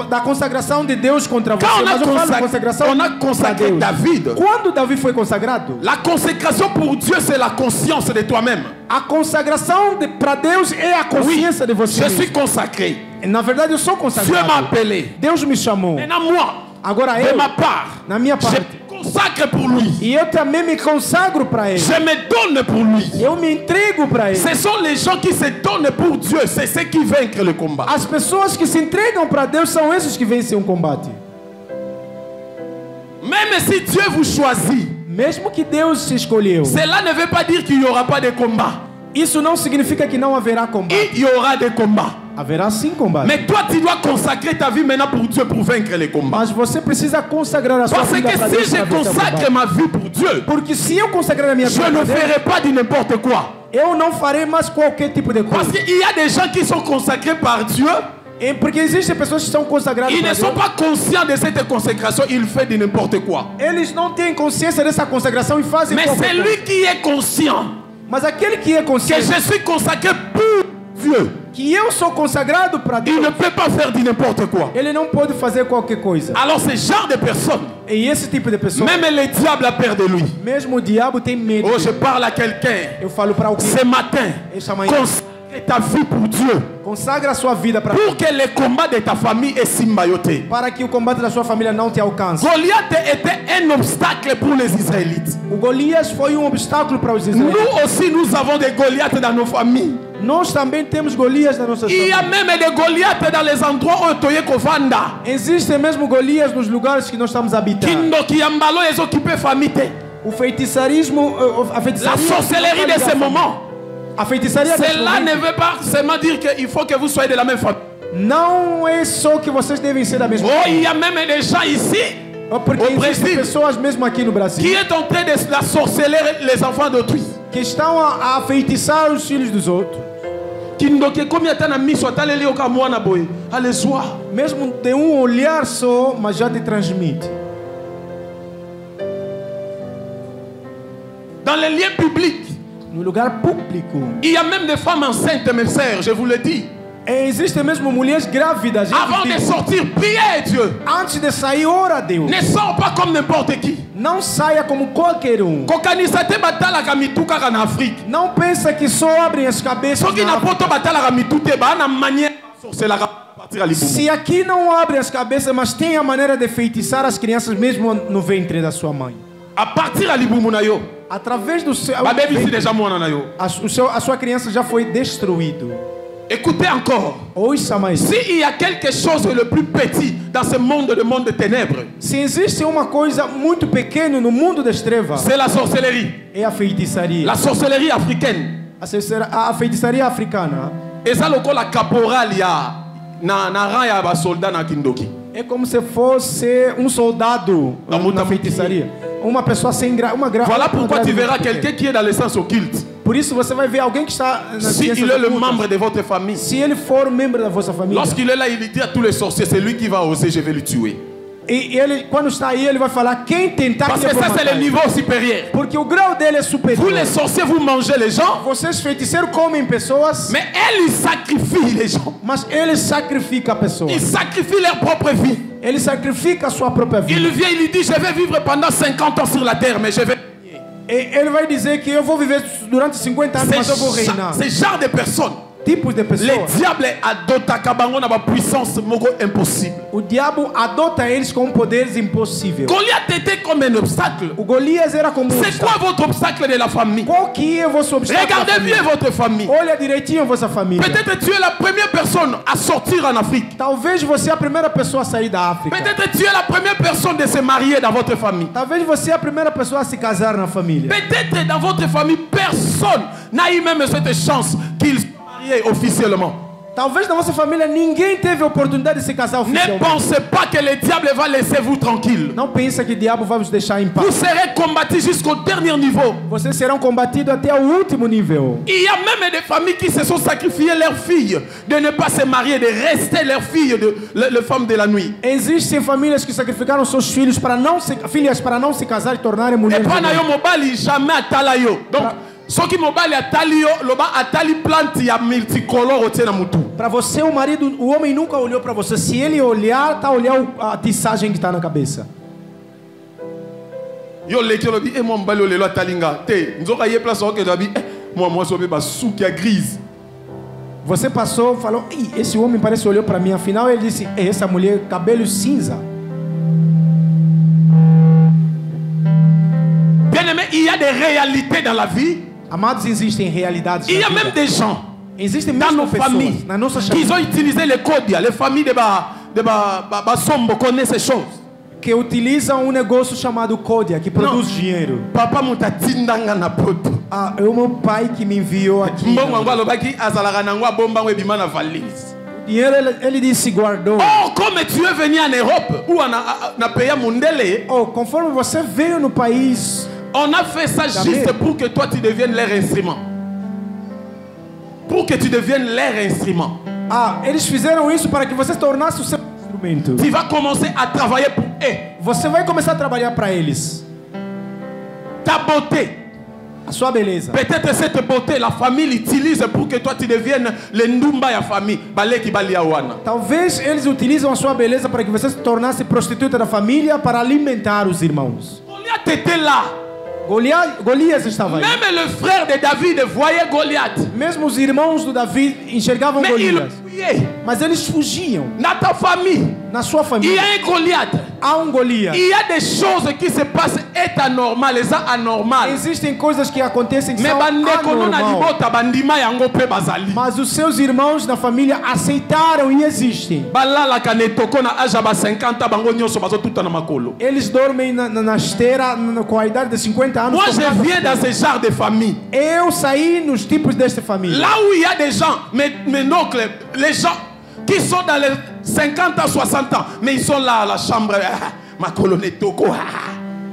da consagração de Deus contra você, Quand mas eu falo da consagração on a para consacré Deus. David, Quando Davi foi consagrado, la consécration pour Dieu c'est la conscience de toi-même. a consagração para Deus é a consciência de você. Je suis consacré. Na verdade, eu sou Dieu consagrado. m'a appelé. Deus me chamou. Maintenant moi, Agora de eu, ma part, na minha je parte, me consacre pour lui. e eu também me consagro para Ele. Je me donne pour lui. Eu me entrego para Ele. Ce sont les gens qui se donnent pour Dieu, c'est ceux qui vaincrent le combat. As pessoas que se entregam para Deus são esses que vencem um combate. Même si Dieu vous choisit, Mesmo que Deus te escolheu, cela ne veut pas dire qu'il n'y aura pas de combat. isso não significa que não haverá combate. Il y aura des combats. Haverá sim combate. Mais toi, tu dois consacrer ta vie maintenant pour Dieu pour vaincre les combats. Mas você precisa consagrar a sua Parce vida que para Deus si je para vencer o consacre combate. ma vie pour Dieu, Porque se eu consagrar a minha je vida ne para Deus, ferai pas de n'importe quoi. eu não farei mais qualquer tipo de Parce coisa. qu'il y a des gens qui sont consacrés par Dieu, Porque existem pessoas que são consagradas ils para ne sont Deus. pas conscients de cette consécration, ils font de n'importe quoi. Eles não têm consciência dessa consagração e fazem Mais qualquer celui coisa. qui est conscient Mas aquele que é que consciente je suis consacré pour Dieu, que eu sou consagrado para il Deus, ne peut pas faire de n'importe quoi. ele não pode fazer qualquer coisa. Alors ce genre de personnes, E esse tipo de pessoa, même le diable a peur de lui. mesmo o diabo tem medo. Oh, je parle à quelqu'un Eu falo para alguém ce matin. esta manhã, Consacre ta vie pour Dieu. Consagra a sua vida para Pour que le combat de ta famille est simbayoté. para que o combate da sua família não te alcance. Goliath était un obstacle pour les Israélites. O Golias foi obstáculo para os israelitas. Nous aussi, nous avons des Goliaths dans nos familles. Nós também temos Golias nas nossas Il y a famílias. même des Goliaths dans les endroits où tu es kovanda. Existem mesmo Golias nos lugares que nós estamos habitando. Kindo kiambalo est occupé famille. O feitiçarismo, a feitiçaria, La sorcellerie de ce moment. A feitiçaria desse Cela ne momento veut pas seulement dire qu'il faut que vous soyez de la même famille. não é só que vocês devem ser da mesma Oh, il y família. a même des gens ici Porque Au existem Brasil. pessoas mesmo aqui no qui Brasil est en train de la sorceller les enfants d'autrui. que estão a feitiçar os filhos dos outros. Kindo ke komi atana miso ataleli oka mwana boy. Allez soir. Mesmo de olhar só, mas já te transmite. Dans les lieux publics, No lugar público. il y a même des femmes enceintes, mes sœurs, je vous le dis. E existem mesmo mulheres grávidas. gente Avant que, de sortir, priez Dieu. antes de sair, ora a Deus. Ne sors pas comme n'importe qui. Não saia como qualquer um. Kokanisa te batalaka mitu kaka na Afrique. Não pensa que só abrem as cabeças. Soki na na África. poto batalaka mitu te ba na manière sorcelaka partir à Liboumou. Se aqui não abrem as cabeças, mas tem a maneira de feitiçar as crianças mesmo no ventre da sua mãe. À partir à Liboumou na yo. Através do seu. Ba baby si déjà mwana na yo. A sua criança já foi destruído. Écoutez encore. Ouça mais. S'il y a quelque chose de le plus petit dans ce monde de ténèbres, Se existe uma coisa muito pequena no mundo das trevas, c'est la sorcellerie. é a feitiçaria. La sorcellerie africaine. A feitiçaria africana Eza lokola caporal ya na rang ya ba soldat na Kindoki. é como se fosse um soldado Na na feitiçaria. Uma pessoa sem Voilà pourquoi tu verras quelqu'un qui est dans le sens occulte. Por isso você vai ver alguém que está na Si ciência il est le oculta. membre de votre famille, Se ele for membro da vossa família, lorsqu'il est là, il dit à tous les sorciers, c'est lui qui va oser, je vais le tuer. e ele, quando está aí, ele vai falar quem tentar Parce que que eu vou ça, c'est matar le ele. niveau supérieur. Porque o grau dele é superior. Vous les sorciers, vous mangez les gens, Vocês feiticeiros comem pessoas, mais elles, ils sacrifient les gens. mas ele sacrifica a pessoa. Ils sacrifient leur propre vie. Ele sacrifica a sua própria vida. Il vient, il lui dit, je vais vivre pendant 50 ans sur la terre, mais je vais... E ele vai dizer que eu vou viver durante 50 anos, mas eu vou reinar. Ce genre de personnes, Tipos de les pessoas. diables adoptent kabango na ba puissance moko impossible. O diabo adota eles com poderes impossíveis. Goliath était comme un obstacle. O Golias era como C'est quoi votre obstacle de la famille? Qual que é o vosso obstáculo? da Regardez família? bien votre famille. Olha direitinho a vossa família. Peut-être tu es la première personne à sortir en Afrique. Talvez você é a primeira pessoa a sair da África. Peut-être tu es la première personne de se marier dans votre famille. Talvez você é a primeira pessoa a se casar na família. Peut-être dans votre famille, personne n'a eu même cette chance qu'il se marie officiellement. Talvez na vossa família ninguém teve a oportunidade de se casar Ne oficialmente. pensez pas que le diable va laisser vous tranquille. Não pensa que o diabo vai vos deixar em Vous paz. serez combattus jusqu'au dernier niveau. Vocês serão combatidos até o último nível. Il y a même des familles qui se sont sacrifiées leurs filles de ne pas se marier, de rester leurs filles, les femmes de la nuit. Existem famílias que sacrificaram seus filhos para não se, filhas para não se casar e tornarem Et mulheres. pas na yo mobali jamais atala yo. Donc soki mobali atali yo, loba atali plante ya multicolore otie na mutu. Para você, o marido, o homem nunca olhou para você. Se ele olhar, tá olhando a tissagem que está na cabeça. Yo leki lobi e mo mbali olelo atalinga te. Nzoka ye place oke lobi moi sobe ba souki ya grise. Você passou, falou, "Ih, esse homem parece olhou para mim." Afinal, ele disse, essa mulher, cabelo cinza. Bien aimé, il y a des réalités dans la vie. Amados, existem realidades. Il y a na vida. même des gens Existem dans mesmo nos pessoas familles na nossa qui família ont utilisé les codes. Les familles de Sombo connaissent ces choses. que utilizam um negócio chamado Kodia, que produz dinheiro. Papa muta tindanga na poto. Ah, é o meu pai que me enviou aqui. Mbongo angwa lobaki azalaka na ngwa bomba ngwe bima na valise. Dinheiro ele disse guardou. Oh, comme tu es venu en Europe ou na pays mondele, Oh, conforme você veio no país, on a fait ça juste pour que toi tu deviennes leur instrument. Pour que tu deviennes leur instrument. eles fizeram isso para que você se tornasse o seu instrumento. Tu vas commencer à travailler pour eux. Você vai começar a trabalhar para eles. Ta beauté. A sua beleza. Peut-être cette beauté, la famille l'utilise pour que toi tu deviennes le ndumba ya famille. Baleki baliawana. Talvez eles utilizam a sua beleza para que você se tornasse prostituta da família para alimentar os irmãos. Goliath était là. Golias estava aí. Même le frère de David voyait Goliath. Mesmo os irmãos do Davi enxergavam Mais il Golias. fuyait. Mas eles fugiam. Dans ta famille, Na sua il y família a un Goliath. há Golias. Il y a des choses qui se passent est anormal, les anormales. Existem coisas que acontecem que Mais são bandeko no na anormal. libota bandima yango pe bazali. Mas os seus irmãos na família aceitaram e existem. Balala kanetoko na aja ba 50 bango nyonso bazo tuta na makolo. Eles dormem na esteira com a idade de 50 anos. Moi je viens dans ce genre de famille. Eu saí nos tipos desta família. Là où il y a des gens, mes oncles, les gens qui sont dans les 50 ans, 60 ans, mais ils sont là à la chambre, makolo netoko.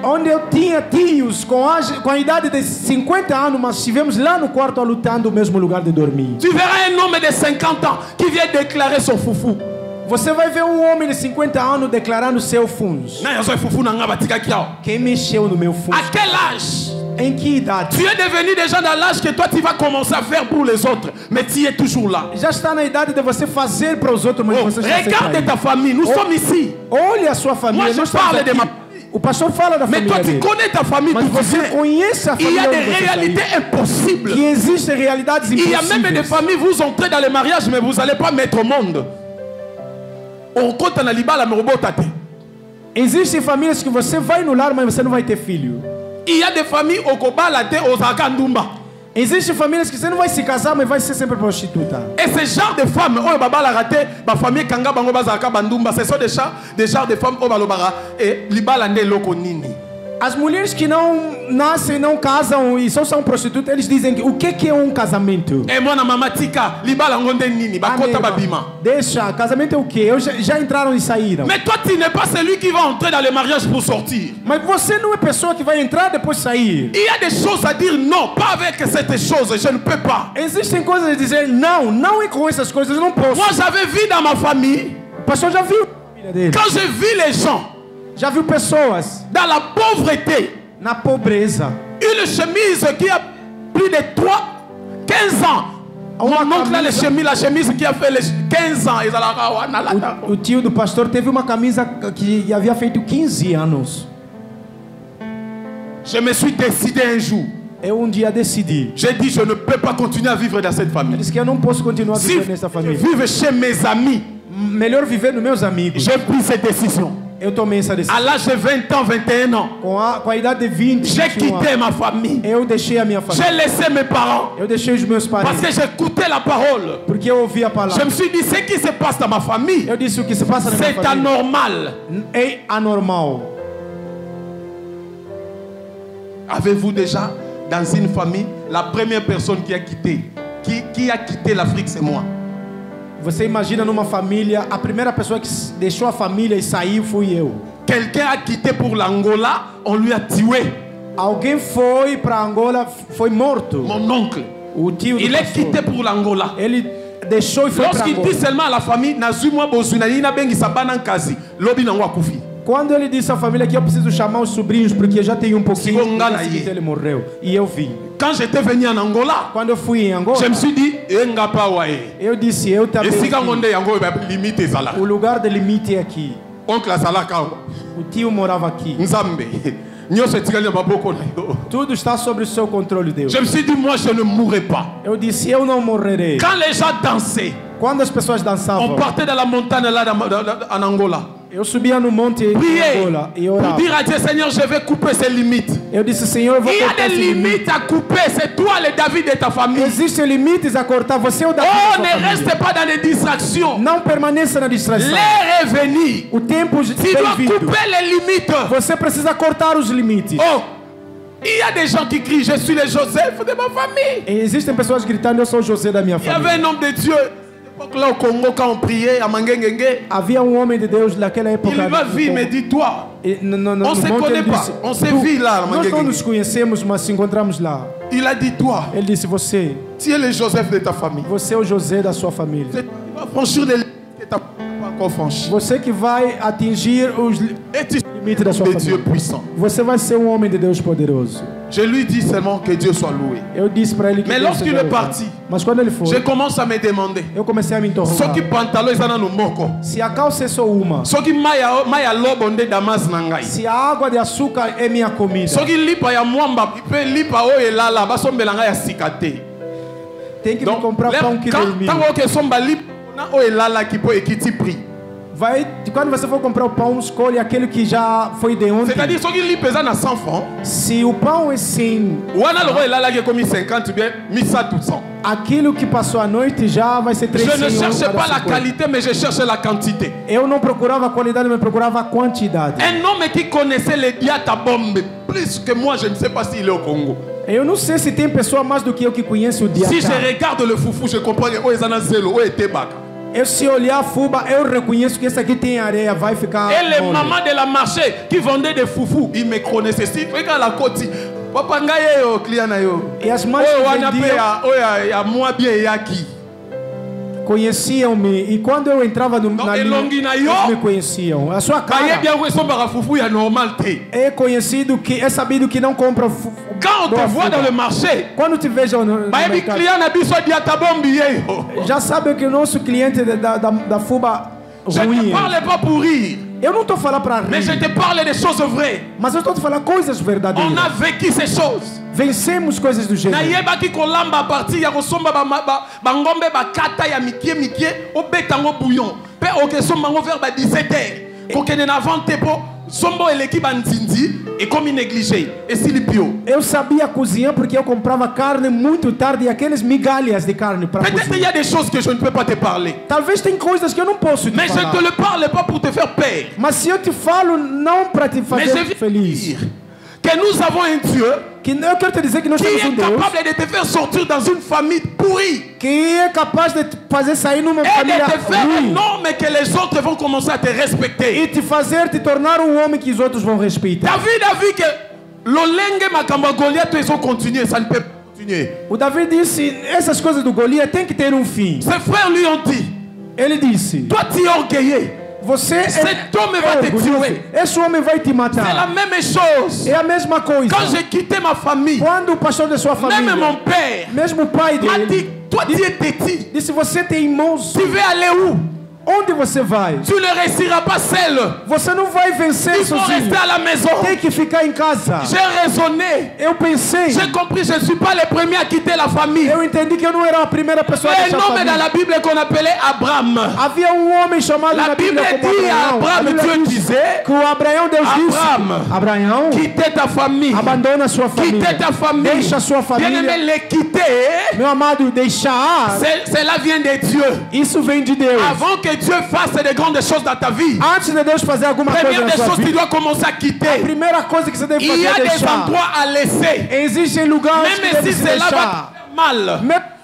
Onde eu tinha tios com a idade de 50 anos, mas estivemos lá no quarto lutando no mesmo lugar de dormir. Tu verras un homme de 50 ans qui vient déclarer son foufou. Você vai ver um homem de 50 anos declarando seu funs. À Quem mexeu no meu funs? quel âge? Em que idade? Tu es devenu déjà dans l'âge que toi tu vas commencer à faire pour les autres, mais tu es toujours là. Já está na idade de você fazer para os outros, mas Oh, você já regarde ta famille, nous sommes ici. Olha a sua família. Moi, je nós estamos parle de aqui. ma- O pastor fala da Mais toi família tu dele. connais ta famille, Mas tu você sais. conhece a Il y família a des onde você réalités saiu. impossibles. Que existem realidades Il y a même des impossíveis. familles, vous entrez dans les mariages, mais vous n'allez pas mettre au monde. On compte na libala, mais robot tate. Existem famílias que você vai no lar, mas você não vai ter filho. Il y a des familles au Kobala te aux Akandumba. Existem famílias que você não vai se casar, mas vai ser sempre prostituta. Et ce genre de femmes, oh baba la raté, ma famille kanga bango bazaka bandumba, ce sont des genres de femmes oh balobara et libala nde loko nini. As mulheres que não nascem, não casam e só são prostitutas, eles dizem que o que é um casamento? Et moi na mama tika libala ngonde nini, bakota babima. Deixa, casamento é o quê? Já entraram e saíram. Mais toi tu n'es pas celui qui va entrer dans le mariage pour sortir. Mas você não é pessoa que vai entrar e depois sair. Il y a des choses à dire non, pas avec cette chose, je ne peux pas. Existem coisas a dizer não é com essas coisas, eu não posso. Moi j'avais vu dans ma famille, O pastor já viu a família dele. quand j'ai vu les gens Já viu pessoas dans la pauvreté, na pobreza. une chemise qui a plus de 15 ans. Mon oncle a la chemise qui a fait les 15 ans. O tio do pastor teve uma camisa que havia feito 15 anos. Je me suis décidé un jour. Eu dia decidi. J'ai dit je ne peux pas continuer à vivre dans cette Ele famille. disse que eu não posso continuar Si vivendo nessa je família. vive chez mes amis, Melhor viver nos meus amigos. j'ai pris cette décision. Eu tomei essa decisão. À l'âge de 20 ans, 21 ans, Com a idade de 20, j'ai 21 quitté anos, ma famille. eu deixei a minha família. J'ai laissé mes parents Eu deixei os meus parce parentes. que j'écoutais la parole. Porque eu ouvi a Je palavra. me suis dit ce qui se passe dans ma famille, Eu disse o que se passa na minha c'est família anormal. é anormal. Avez-vous déjà dans une famille la première personne qui a quitté l'Afrique, c'est moi. Você imagina numa família, a primeira pessoa que deixou a família e saiu fui eu. Quelqu'un a quitté pour l'Angola, on lui a tué. Alguém foi para Angola, foi morto. Mon oncle, O tio do il est pastor. quitté pour l'Angola. Ele deixou e foi para Lorsqu'il Angola. dit seulement à la famille, Nazumwa Bozunalina Bengi Sabana Kazi, Lobi Nangwa Kufi. Quando ele disse à família que eu preciso chamar os sobrinhos porque eu já tenho um pouquinho, Sigo ngana no dia seguinte ye. ele morreu. E eu vim. Quand j'étais venu en Angola, Quando eu fui em Angola, je me suis dit, Enga Pawae. eu disse, eu também. Et si quand on Aqui. est en Angola, limite Zala. O lugar de limite é aqui. Oncle Azalaka, O tio morava aqui. Nzambe. Nyoso etikali maboko na yo. Tudo está sobre o seu controle, Deus. Je me suis dit, moi je ne mourrai pas. Eu disse, eu não morrerei. Quand les gens dansaient, Quando as pessoas on dançavam, partait dans la montagne là en Angola. eu subia no monte em Priez Angola e pour orava. dire à Dieu, Seigneur, je vais couper ces limites. Eu disse, Senhor, eu vou Il y a cortar des esse limite. limites à couper, c'est toi le David de ta famille. Existem limites a cortar. Você é o Davi Oh, da ne sua família. reste pas dans les distractions. Não permaneça na distração. L'heure est venue. O tempo Tu tem dois vindo. couper les limites. Você precisa cortar os limites. Oh, il y a des gens qui crient, je suis le Joseph de ma famille. E existem pessoas gritando, eu sou o José da minha Il y avait família. un homme de Dieu. À l'époque là au Congo, quand on priait à Mangengenge, Havia um homem de Deus naquela época. il m'a vu, me dit, toi, E no on se monte connaît ele pas. disse, On se "Tu, vit là, nós não Mangengenge. nos conhecemos, mas se encontramos lá." Il a dit, toi, Ele disse, você tu es le Joseph de ta famille. é o José da sua família. Tu vas franchir les limites que ta famille n'a pas encore franchi. Você que vai atingir os Et tu limites da sua es Dieu família. puissant. Você vai ser um homem de Deus poderoso. Je lui dis seulement que Dieu soit loué. Eu disse para ele que Mais Deus lorsqu'il seja est louvado. parti, Mas quando ele foi, je commence à me demander. eu comecei a me Ce interrogar. qui pantalon est dans moko. Se a calça é só uma, Ce qui maya lobo nde damas nangai. se a água de açúcar é minha comida, Ce qui lipa ya mwamba pe lipa o elala basombela ngai ya sikate. tem que me Donc comprar pão que dormir. tango ke somba lipa na o elala ki po ekiti prix. Quando você for comprar o pão, escolhe aquele que já foi de ontem. C'est-à-dire ce qui lipa eza na 100 francs. Se o pão é 100, Wana lo elala ki komi 50 bien 1700. aquilo que passou a noite já vai ser 300. Je ne cherchais pas la qualité, mais je cherchais la quantité. Eu não procurava a qualidade, mas procurava a quantidade. Un homme qui connaissait les diata bombes plus que moi, je ne sais pas s'il est au Congo. Eu não sei se tem pessoa mais do que eu que conhece o diata. Si je regarde le foufou, je comprends que Oezana Zelo, Oetebaka. Eu se olhar a fuba, eu reconheço que esse aqui tem areia, vai ficar. Et les mole. mamans de la marché qui vendaient des foufous, ils me connaissaient. Si, regarde la côte. Papa Ngaye yo, client na yo. E as mães Oh, que wana pe vendiam ya moi bien yaki. conheciam-me. E quando eu entrava no, Não, na e linha, longi na eles yo? me conheciam. A sua Baye cara bien we so bara foufou ya normal te. é conhecido, que é sabido que não compra Quand on te boa voit fuba. dans le marché, Quando te vejam no baye bi mercado, client na biso diata bombi yo. já sabem que o nosso cliente da fuba Je ne ruim. parle pas pour rire, Eu não estou falando para mais je rir, te parle des choses vraies. mas eu estou te falando coisas verdadeiras. On a vécu ces choses. Vencemos coisas do gênero. nayebaki kolamba parti ya kosomba bangombe bakata ya mikie obetango bouillon mpe okesomba yango vers ba 17h kokende na vente po sombo eleki banzinzi ekomi négligé esili bio. Eu sabia cozinhar porque eu comprava carne muito tarde e aqueles migalhas de carne para Peut-être il y cozinhar. a des choses que je ne peux pas te parler, Talvez tem coisas que eu não posso te mais je ne falar. te le parle pas pour te faire peur. Mas se eu te falo, não para te Mais fazer je viens feliz. dire que nous avons un Dieu Que eu quero te dizer que nós qui temos est um Deus capable de te faire sortir dans une famille pourrie que é capaz de te fazer sair numa et família de te faire ruim un homme que les autres vont commencer à te respecter. e te fazer te tornar um homem que os outros vão respeitar. David a vu que l'olenge makambo ya Goliath ils ont continué, ça ne peut pas continuer. O Davi disse, essas coisas do Golias tem que ter um fim. Ses frères lui ont dit, Ele disse, toi tu es orgueilleux, você cet homme va te orgulhoso. tuer. Esse homem vai te C'est la matar. même chose. É a mesma coisa. Quand j'ai quitté ma famille, Quando o pastor da sua família, même mon père mesmo o pai m'a dele, dit, toi tu es petit, disse, você tem irmãos, tu veux aller où? onde você vai? Tu ne réussiras pas seul. Você não vai vencer Il faut sozinho. rester à la maison. Tem que ficar em casa. J'ai raisonné. Eu pensei, J'ai compris, je ne suis pas le premier à quitter la famille. eu entendi que eu não era a primeira pessoa Il y a a un deixar a homme dans família. la Bible qu'on appelait Abraham. Havia um homem chamado La na Bible Bíblia como dit à Abraão. A Abraham, Bíblia Dieu diz disait, que o Abraão, Deus disse, Abraham, Abraão, quitter ta famille. abandona a sua família. Quitter ta famille. Deixa a sua família. Bien-aimé, les quitter, Meu amado, deixar, cela vient de Dieu. isso vem de Deus. Avant que Dieu fasse de grandes choses dans ta vie, Antes de Deus fazer alguma coisa première na des sua choses, tu vida, dois commencer à a quitter. primeira coisa que você deve Il fazer y a é des deixar. endroits à laisser. Existem lugares que Même devem si se cela va te deixar. faire mal, Me-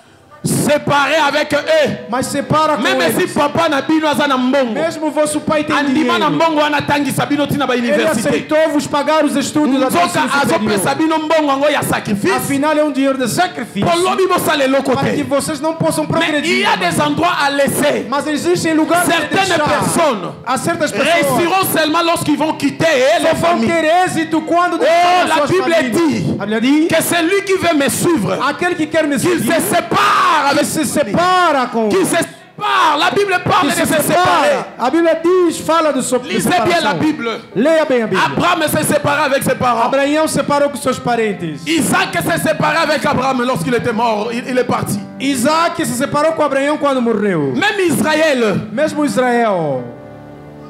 séparer avec eux. Mas separa com Même si eles. papa na bino aza na mbongo, Mesmo vosso pai tem andima na dinheiro, mbongo wana tangisa bino tina ba ele université. aceitou vos pagar os estudos da Nzoka ensino azopesa superior. bino mbongo yango ya sacrifice. Afinal, é um dinheiro de sacrifício Polobi bosala eloko para que te. vocês não possam Mais il progredir. y a des endroits à laisser. Mas existem lugares de Certaines deixar. personnes Há certas pessoas réussiront seulement lorsqu'ils vont quitter só les vão familles. ter êxito quando deixar la as suas Bible famílias. dit A Bíblia diz Que celui qui veut me suivre, aquele que quer me qu'il seguir, se sépare que avec se separa com Qu'il se sépare. La Bible parle de que se se séparer. separa. A Bíblia diz, fala do sobre Lisez bien la Bible. Leia bem a Bíblia. Abraham s'est séparé avec ses parents. Abraão separou com seus parentes. Isaac s'est séparé avec Abraham lorsqu'il était mort. Il est parti. Isaac se separou com Abraão quando morreu. Même Israël, Mesmo Israel,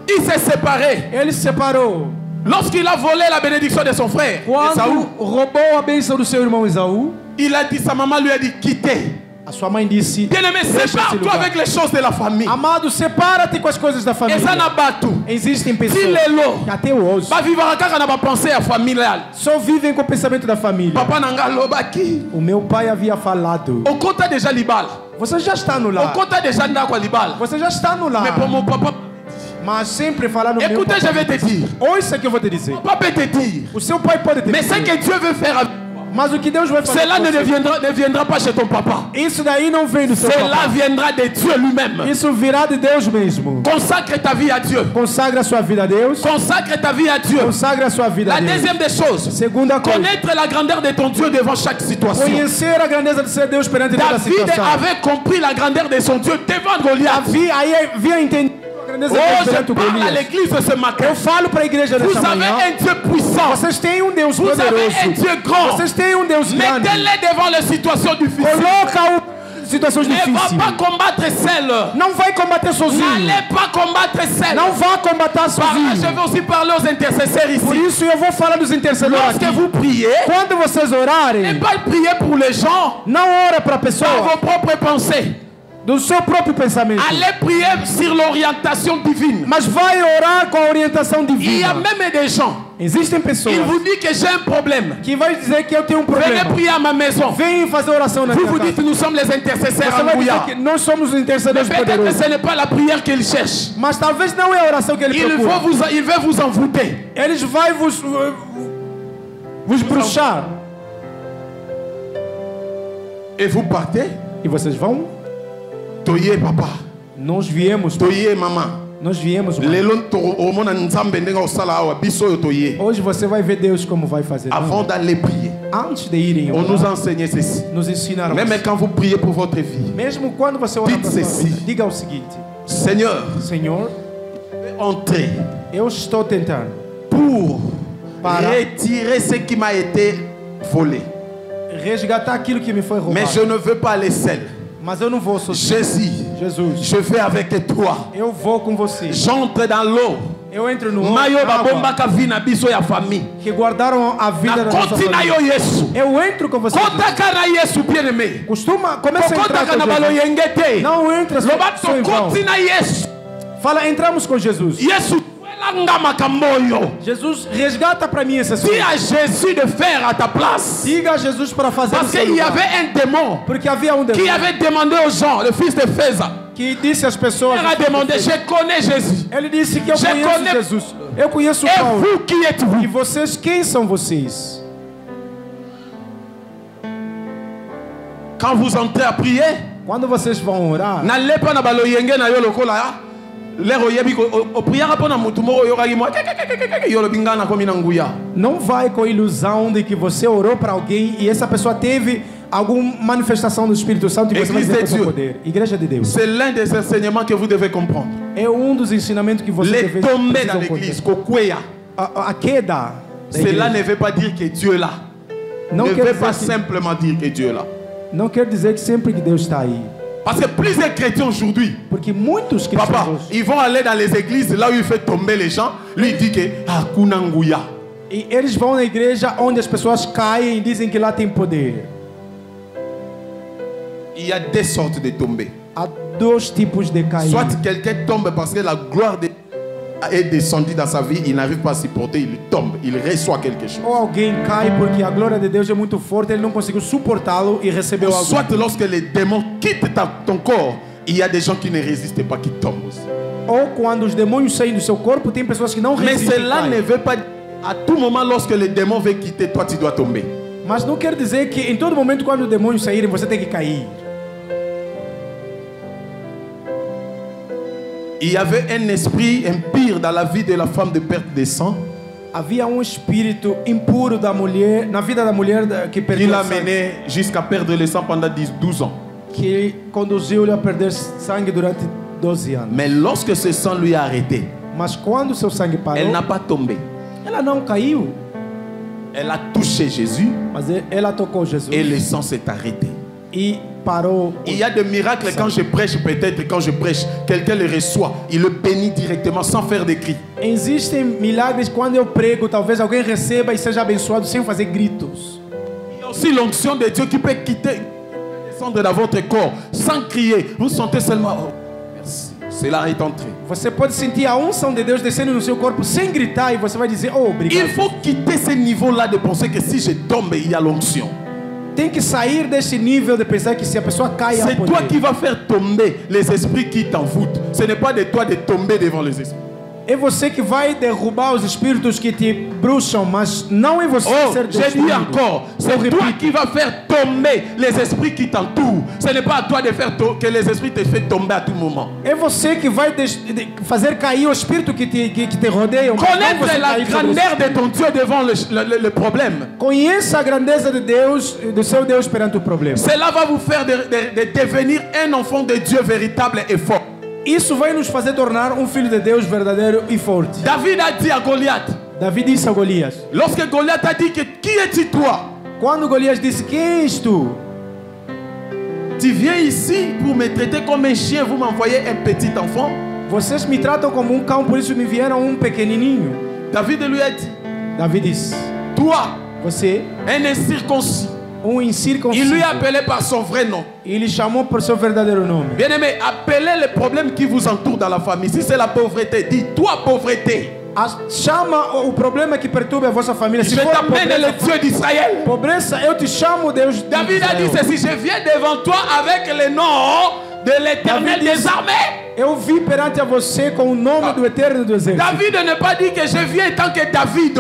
il s'est séparé ele se separou lorsqu'il a volé la bénédiction de son frère quando Esaú. roubou a bênção do seu irmão Esaú. Il a dit, sa maman lui a dit, quittez. A sua mãe disse: Bien-aimé, deixa esse sépare-toi lugar. avec les choses de la famille. Amado, separa-te com as coisas da família. Eza na bato. Existem pessoas Silelo. que até hoje Ba vivara kaka na ba pensée familiale. só vivem com o pensamento da família. Papa nanga lobaki. O meu pai havia falado: Okota déjà libal. você já está no lar. Okota déjà ndako libal. Você já está no Mais pour lar. mon papa, Mas sempre falar no meu écoutez, pai. je vais te dire. Ouça o que eu vou te dizer. Papa peut te dire. O seu pai pode te Mais ce dizer. que Dieu veut faire avec Mas o que Deus vai fazer Cela com você, ne viendra pas chez ton papa. isso daí não vem do seu Cela papá. viendra de Dieu lui-même. Isso virá de Deus mesmo. Consacre ta vie à Dieu. Consagra a sua vida a Deus. Consacre ta vie à Dieu. Consagra a sua vida a La Deus. deuxième des choses, Segunda coisa, connaître la grandeur de ton Dieu devant chaque situation. conhecer a grandeza de seu Deus perante toda a David situação. avait compris la grandeur de son Dieu devant Goliath. Aí havia entendido a grandeza de Oh, Deus je perante o parle à Golias. l'église ce matin. Eu falo para a igreja Vous nessa avez manhã. un Dieu puissant. Vocês têm um Deus Vous avez un poderoso. Dieu grand. Vocês têm um Deus grande. Mettez-les devant les situations difficiles. Coloca situações Ne va difíceis. pas combattre seul. Não vai combater sozinho. N'allez pas combattre seul. Não vá combater Par là, je sozinho. vais aussi parler aux intercesseurs Por ici. isso eu vou falar dos intercedores Lorsque aqui. vous priez, Quando vocês ne orarem, pas prier pour les gens não ora para a par pessoa vos propres pensées. do seu próprio pensamento. Allez prier sur l'orientation divine. Mas vai orar com a orientação Il y a divina. même des gens, Existem pessoas ils vous disent que j'ai un problème. que vai dizer que eu tenho um Venez problema. prier à ma maison. Vem fazer oração na Vous minha vous casa. dites, nous sommes les intercesseurs Você en vai Gouya. dizer que nós somos os intercedores Peut-être que poderosos. ce n'est pas la prière qu'il cherche. Mas talvez não é a oração que ele Il procura. veut vous envoûter. Eles vão vos bruxar. Et vous partez. E vocês vão? Toye papa. Nós viemos, Toye maman. nós viemos. mãe. Lelo omona nzambe ndenga osala awa biso yo toye. Hoje você vai ver Deus como vai fazer. Não. Avant d'aller prier, Antes de irem on nous a orar, enseigné ceci. nos ensinaram. Même quand vous priez pour votre vie, Mesmo quando você ora Dites para sua ceci. vida, diga o seguinte: Seigneur, Senhor, entrez eu estou tentando pour Para. retirer ce qui m'a été volé. resgatar aquilo que me foi Mais roubado. je ne veux pas aller seul. Mas eu não vou sozinho. Jésus, Jesus, je vais avec toi. eu vou com você. J'entre dans l'eau. Eu entro no Mayo água babombaka vi na biso ya famille. que guardaram a vida Na da nossa konti na yo família. Yesu. Eu entro com você. Kotaka na Yesu bien-aimé. Começa a entrar Kokotaka na com balo Jesus. yenge te. Não entra só Loba só em vão. tokoti na Yesu. Fala, entramos com Jesus. Yesu twelanga makambo oyo. Jesus, resgata para mim essas Dis coisas. à Jésus de faire à ta place. Diga a Jesus para fazer Parce no seu qu'il y lugar. avait un démon Porque havia um qui demônio avait demandé aux gens, le fils de Feza, que disse às pessoas. il a demandé, je connais Jésus. Ele disse que eu Je conheço connais- Jesus. Eu conheço Et Paulo. vous, qui E êtes-vous? vocês, quem são vocês? Quand vous entrez à prier, Quando vocês vão orar, n'allez pas na balo yenge na yo lokola ya. Lero yebi ko o priara pona mutu moko yo kagi mo yo lobingana komi na nguya. não vai com a ilusão de que você orou para alguém e essa pessoa teve alguma manifestação do Espírito Santo e você vai Église dizer de com o Dieu. poder. Igreja de Deus. C'est l'un des enseignements que vous devez comprendre. É um dos ensinamentos que você Les deve tombées dans precisam l'église, compreender. kokweya. A queda da Cela igreja ne veut pas dire que Dieu est là. não Ne quer veut dizer pas que, simplement dire que Dieu est là. não quer dizer que sempre que Deus está aí. Parce que plusieurs chrétiens aujourd'hui, Porque muitos cristãos papa, hoje, ils vont aller dans les églises là où il fait tomber les gens. Lui il dit que ah kunanguya. e eles vão na igreja onde as pessoas caem e dizem que lá tem poder. Il y a deux sortes de tombées. Há dois tipos de cair. Soit quelqu'un tombe parce que la gloire de est descendue dans sa vie, il n'arrive pas à supporter, il tombe, il reçoit quelque chose. Ou alguém cai porque a glória de Deus é muito forte, ele não conseguiu suportá-lo e recebeu algo. Soit lorsque les démons quittent ton corps, il y a des gens qui ne résistent pas, qui tombent aussi. Ou quando os demônios saem do seu corpo, tem pessoas que não Mais resistem. cela caem. ne veut pas dire à tout moment lorsque les démons veulent quitter toi, tu dois tomber. Mas não quer dizer que em todo momento quando os demônios saírem, você tem que cair. Il y avait un esprit impur dans la vie de la femme de perte de sang Havia espírito impuro da mulher, na vida da mulher que qui perdeu l'a sangue, mené jusqu'à perdre le sang pendant 12 ans. que conduziu-lhe a perder sangue durante 12 anos. Mais lorsque ce sang lui a arrêté, Mas quando seu sangue parou, elle n'a pas tombé. ela não caiu, Elle a touché Jésus mas ela tocou Jesus et le sang s'est arrêté. e parou. Il y a des miracles quand je prêche, peut-être quand je prêche, quelqu'un le reçoit, il le bénit directement sans faire de cris. Existem milagres quando eu prego, talvez alguém receba e seja abençoado sem fazer gritos. Il y a aussi l'onction de Dieu qui peut quitter, descendre dans votre corps sans crier. Vous sentez seulement, oh, merci, cela est entré. Você pode sentir a unção de Deus descendo no seu corpo sem gritar e você vai dizer, oh, obrigado. Il faut quitter ce niveau-là de penser que si je tombe, il y a l'onction. Tem que sair desse nível de pensar que se a pessoa cai, há C'est toi qui vas faire tomber les esprits qui t'envoûtent. Ce n'est pas de toi de tomber devant les esprits. É você que vai derrubar os espíritos que te bruxam, mas não é você Oh, ser j'ai dit destruído. encore, c'est toi qui vas faire tomber les esprits qui t'entourent. Ce n'est pas à toi de faire que les esprits te fassent tomber à tout moment. É você que vai fazer cair o espírito que te rodeia. Connaître la grandeur de ton Dieu devant le problème. Conheça a grandeza de Deus, do seu Deus perante o problema. Cela va vous faire de devenir un enfant de Dieu véritable et fort. Isso vai nos fazer tornar filho de Deus verdadeiro e forte. David a dit à Goliath, Davi disse a Golias. lorsque Goliath a dit que qui es-tu toi? Quando Golias disse: Quem és tu? Tu viens ici pour me traiter comme un chien, vous m'envoyez un petit enfant? Vocês me tratam como cão, por isso me vieram pequenininho. David lui a dit, Davi disse: toi, Você, un incirconcis. Il incircunciso. lui a appelé par son vrai nom. Ele chamou por seu verdadeiro nome. Bien-aimé, appelez les problèmes qui vous entourent dans la famille. Si c'est la pauvreté, dis toi pauvreté. Chama o problema que perturba a vossa família. Se Je for a t'appelle le Dieu d'Israël. pobreza, eu te chamo Deus. David a dit ceci, je viens devant toi avec le nom de l'Éternel des armées. Eu vi perante a você com o nome do Eterno do Exército. David ne pas dit que je viens en tant que David.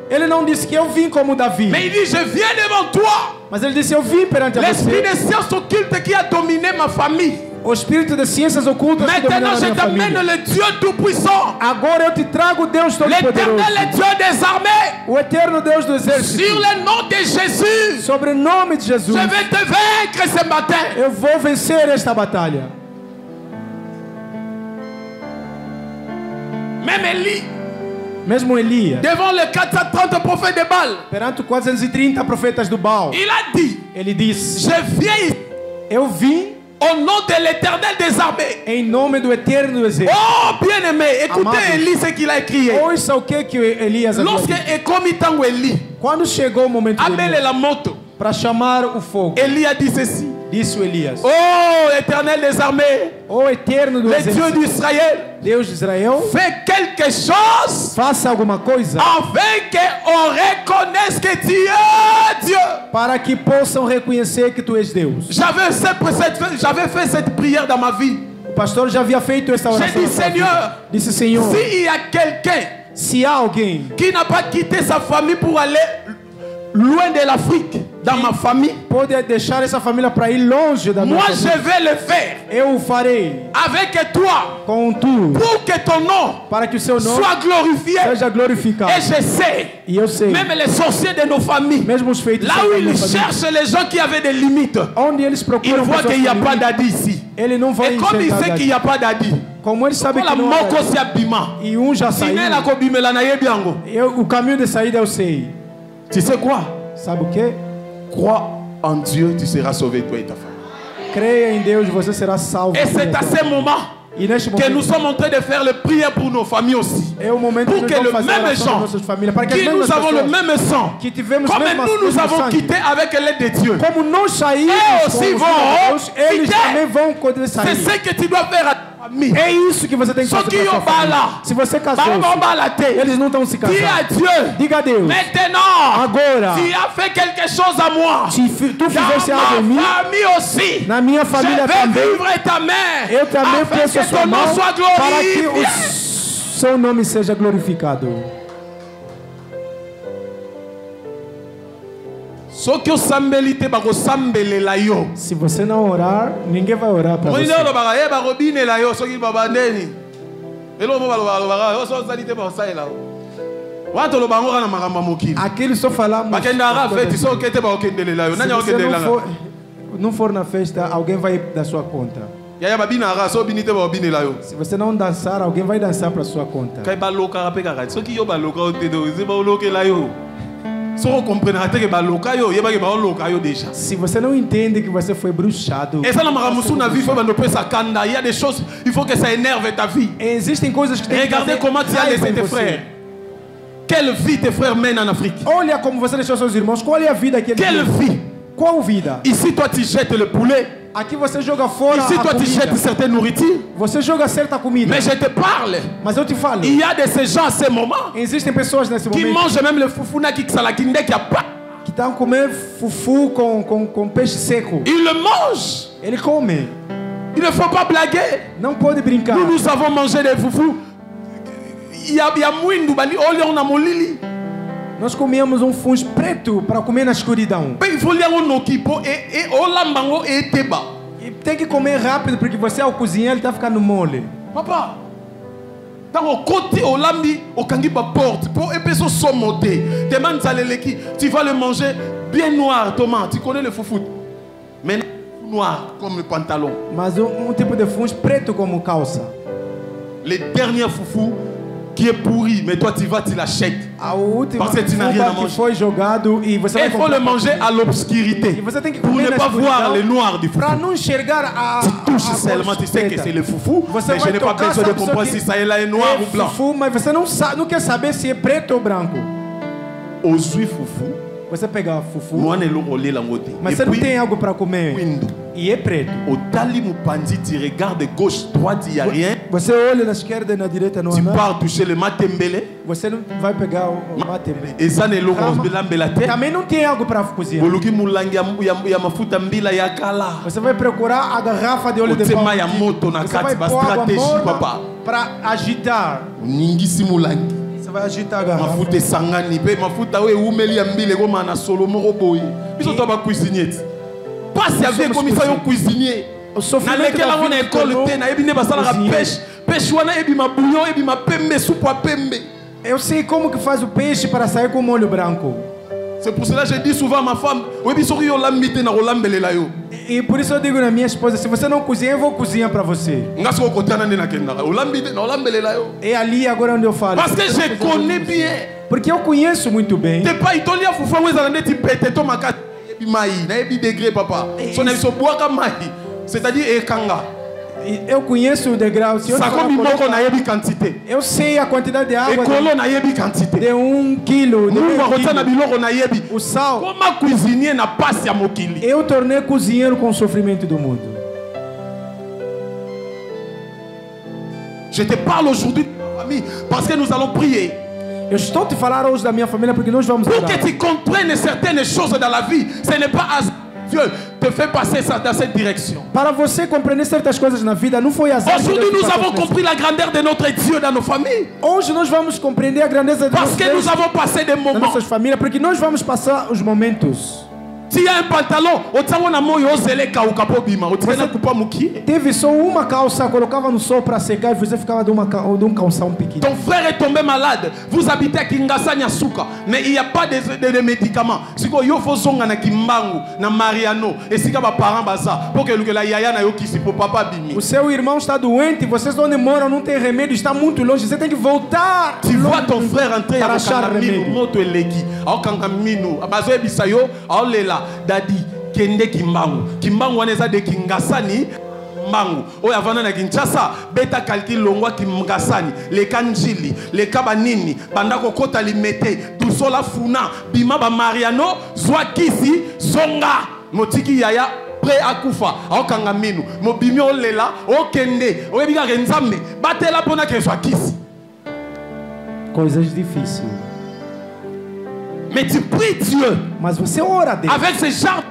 Ele não disse que eu vim como Davi, Mais il dit je viens devant toi. mas ele disse: Eu vim perante a L'esprit você. des sciences occultes qui a dominé ma famille. O espírito de ciências ocultas que Maintenant dominou a je minha t'amène família. le Dieu Tout-Puissant. Agora eu te trago Deus Todo-Poderoso, L'Éternel, le Dieu des armées. o Eterno Deus do Exército. Sur le nom de Jésus. Sobre o nome de Jesus, Je vais te vaincre ce matin. eu vou vencer esta batalha. Même Élie, Mesmo Elias, devant les 430 prophètes de Baal, perante 430 profetas do Baal, il a dit, ele disse: je viens ici Eu vim au nom de l'Éternel des armées. em nome do Eterno do Exército. Oh, bien-aimé, écoutez Amado. Élie ce qu'il a écrit. Ouça o que Elias havia Lorsque dito. Ecomitango Élie Quando chegou o momento appelle la moto, para chamar o fogo, Élie a dit ceci. disse o Elias: Oh, Éternel des armées, O Eterno do le Dieu Exército, d'Israël, Deus de Israel, fais quelque chose faça alguma coisa afin qu'on reconnaisse que tu es Dieu. para que possam reconhecer que tu és Deus. J'avais fait cette prière dans ma vie. O pastor já havia feito essa oração. J'ai dit, na sua vida. Seigneur, Disse: Senhor, s'il y a quelqu'un se há alguém qui n'a pas quitté sa famille pour aller loin de l'Afrique, dans ma famille, pode deixar essa família para ir longe da minha moi família, je vais le faire eu o farei avec toi com tu, pour que ton nom para que o seu nome soit glorifié. seja glorificado. Et je sais, E eu sei, même les sorciers de nos familles, mesmo os feitos là où ils cherchent les gens qui avaient des limites, onde eles ils procuram voient pessoas qu'il n'y a com pas limite, d'adi ici. ele não vai Et comme il sait enxergar. qu'il n'y a pas d'adi, Como ele sabe la que não moko há, si abima. e já saiu, Sinela ko bimela na yebi yango. o caminho de saída eu sei. Tu sais quoi? Sabe o que? Crois en Dieu, tu seras sauvé, toi et ta famille. Creia em Deus, você será salvo. Et c'est à ce moment E neste que nous momento sommes en train de faire le prière pour nos familles aussi. é o momento Pour que que nós le vamos fazer même oração das sang, nossas famílias, para que as qui mesmas nous avons le pessoas même sang, que tivemos comme mesmo nous mesmo avons sangue, quitté avec l'aide de Dieu. como nós saímos Et com aussi o filho de vont Deus, eles quitter. também vão poder C'est sair. ce que tu dois faire à ta famille. É isso que você tem que Só fazer que para sua eu bala. família. Se você casou, eles não estão se Dis à casando. Dieu, Diga a Deus, maintenant, agora, tu as fait quelque chose à moi. tu fizeste Dans algo em mim, ma famille aussi. na minha Je família vais também. vivre ta main. Eu também Afin peço a que sua ton nom mão soit para que glorifié. o seu nome seja glorificado. Só que o sambeli te bako sambelela yo. Se você não orar, ninguém vai orar para Moi você. ndelo baka e bako binela yo soki babandeni. Elo mo balo yo so salite ba saela. Wato lo bango kana makambo mokili. Aquilo só falamos. Bakenda ra fete so kete ba okendelela yo. Se Nanya você okendelela. não for na festa, alguém vai da sua conta. Ya babina ra so binite ba binela yo. Se você não dançar, alguém vai dançar para sua conta. Kai baloka ra pe kaka. Soki yo baloka o te do ziba olokela yo. So comprendre até que baloka yo, yeba que ba oloka yo déjà. Se você não entende que você foi bruxado, Et ça na maramusu na vie faut ba no pesa kanda. Il y a des choses, il faut que ça énerve ta vie. existem coisas que tem que Regardez fazer comment tu as raiva laissé em tes você. frères. Quelle vie tes frères mènent en Afrique. Olha como você deixou seus irmãos. Qual é a vida que eles Quelle têm? vie. Qual vida? Ici toi tu jettes le poulet. Aqui você joga fora Ici a toi tu comida. jettes certaines nourritures. Você joga certa comida. Mais je te parle. Mas eu te falo, Il y a de ces gens à ce moment existem pessoas nesse qui momento mangent même le fufuna qui salakinde qui a pas. que estão comendo fufu com peixe seco. Ils le mangent. Ele come. Il ne faut pas blaguer. Não pode brincar. Nous avons mangé des foufous. ya mwindu bali olha na molili. Nós comíamos fungo preto para comer na escuridão. Pe il faut lire no kipo e olambango e teba. E tem que comer rápido porque você ao cozinhar ele está ficando mole. Papa, dans côté olambi okangi ba porte pour epeso somote. Demande ça leleki, tu vas le manger bien noir Thomas, tu connais le foufou. Mais noir comme le pantalon. Mas tipo de fungo preto como calça. Les derniers foufou qui est pourri, mais toi tu vas, tu l'achètes. Parce que tu n'as rien à manger. Foi jogado e você il faut le manger à l'obscurité. Pour ne pas voir le noir du foufou. Para não enxergar tu touches seulement, tu sais que c'est le foufou, mais je n'ai pas besoin de comprendre si ça est là est noir ou blanc. Foufou, mas você não quer saber se é preto ou branco. Aux juifs foufou. Você pega fufu, mas você não tem algo para comer. E é preto. Tu regardes gauche, droite, il n'y a rien. Você olha na esquerda e na direita não há nada. Tu pars toucher le matembele. Você não vai pegar o matembele. Também não tem algo para cozinhar. Você vai procurar a garrafa de óleo de palma. Você vai pôr água para agitar. Você vai agitar a garrafa. Mafuta sangani pe mafuta we umeli ambile goma na solo moko boy. Biso to ba cuisinier. Pas avec comme ça yo cuisinier. Na lekela on école te na ebine basala ka pêche. Pêche wana ebi ma bouillon ebi ma pembe soupe pembe. Eu sei como que faz o peixe para sair com molho branco. C'est pour cela que je dis souvent à ma femme, e por isso eu digo na minha esposa, se você não cozinha, eu vou cozinhar para você. É ali agora onde eu falo. Parce que je connais bien. Porque eu conheço muito bem. C'est-à-dire eu conheço o degrau. Eu sei a quantidade de água de 1 quilo. O sal. Eu tornei cozinheiro com o sofrimento do mundo. Je te parle aujourd'hui de ta famille parce que nous allons prier. Eu estou te falar hoje da minha família porque nós vamos orar. Pour que tu comprennes certaines choses dans la vie, ce n'est pas Dieu te fait passer ça dans cette direction. Para você compreender certas coisas na vida, não foi azar. Aujourd'hui, nous avons compris la grandeur de notre Dieu dans nos familles. Hoje nós vamos compreender a grandeza de Parce que nous avons passé des moments. Nossas famílias, porque nós vamos passar os momentos. S'il y a un pantalon, teve só uma calça, colocava no sol para secar e você ficava de um calção pequeno. Ton frère est tombé malade. Vous habitez à Kinshasa, Nyasuka, mais il n'y a pas de médicaments. Si vous avez na Kimbangu, na Mariano, et si vous avez parents baza, pour que la yaya na yo kisi pour papa bimi. O seu irmão está doente, vocês onde moram não tem remédio, está muito longe, você tem que voltar. Tu vois ton frère entrer para achar remédio. Moto eleki, ao kangamino, abazo ebisayo, ao lela. Dadi kende kimbangu waneza de kingasani mbangu oya vana na Kinshasa beta kalki longwa kingasani le kanjili le kabanini bandako kota limete dusola funa bima ba Mariano zwakisi zonga motiki yaya prêt à kufa akanga minu mobimi olela okende oyebika renzambe batela pona ke zwakisi coisas difíceis. Mais tu pries Dieu. Mas você ora a Deus. Avec ces gens,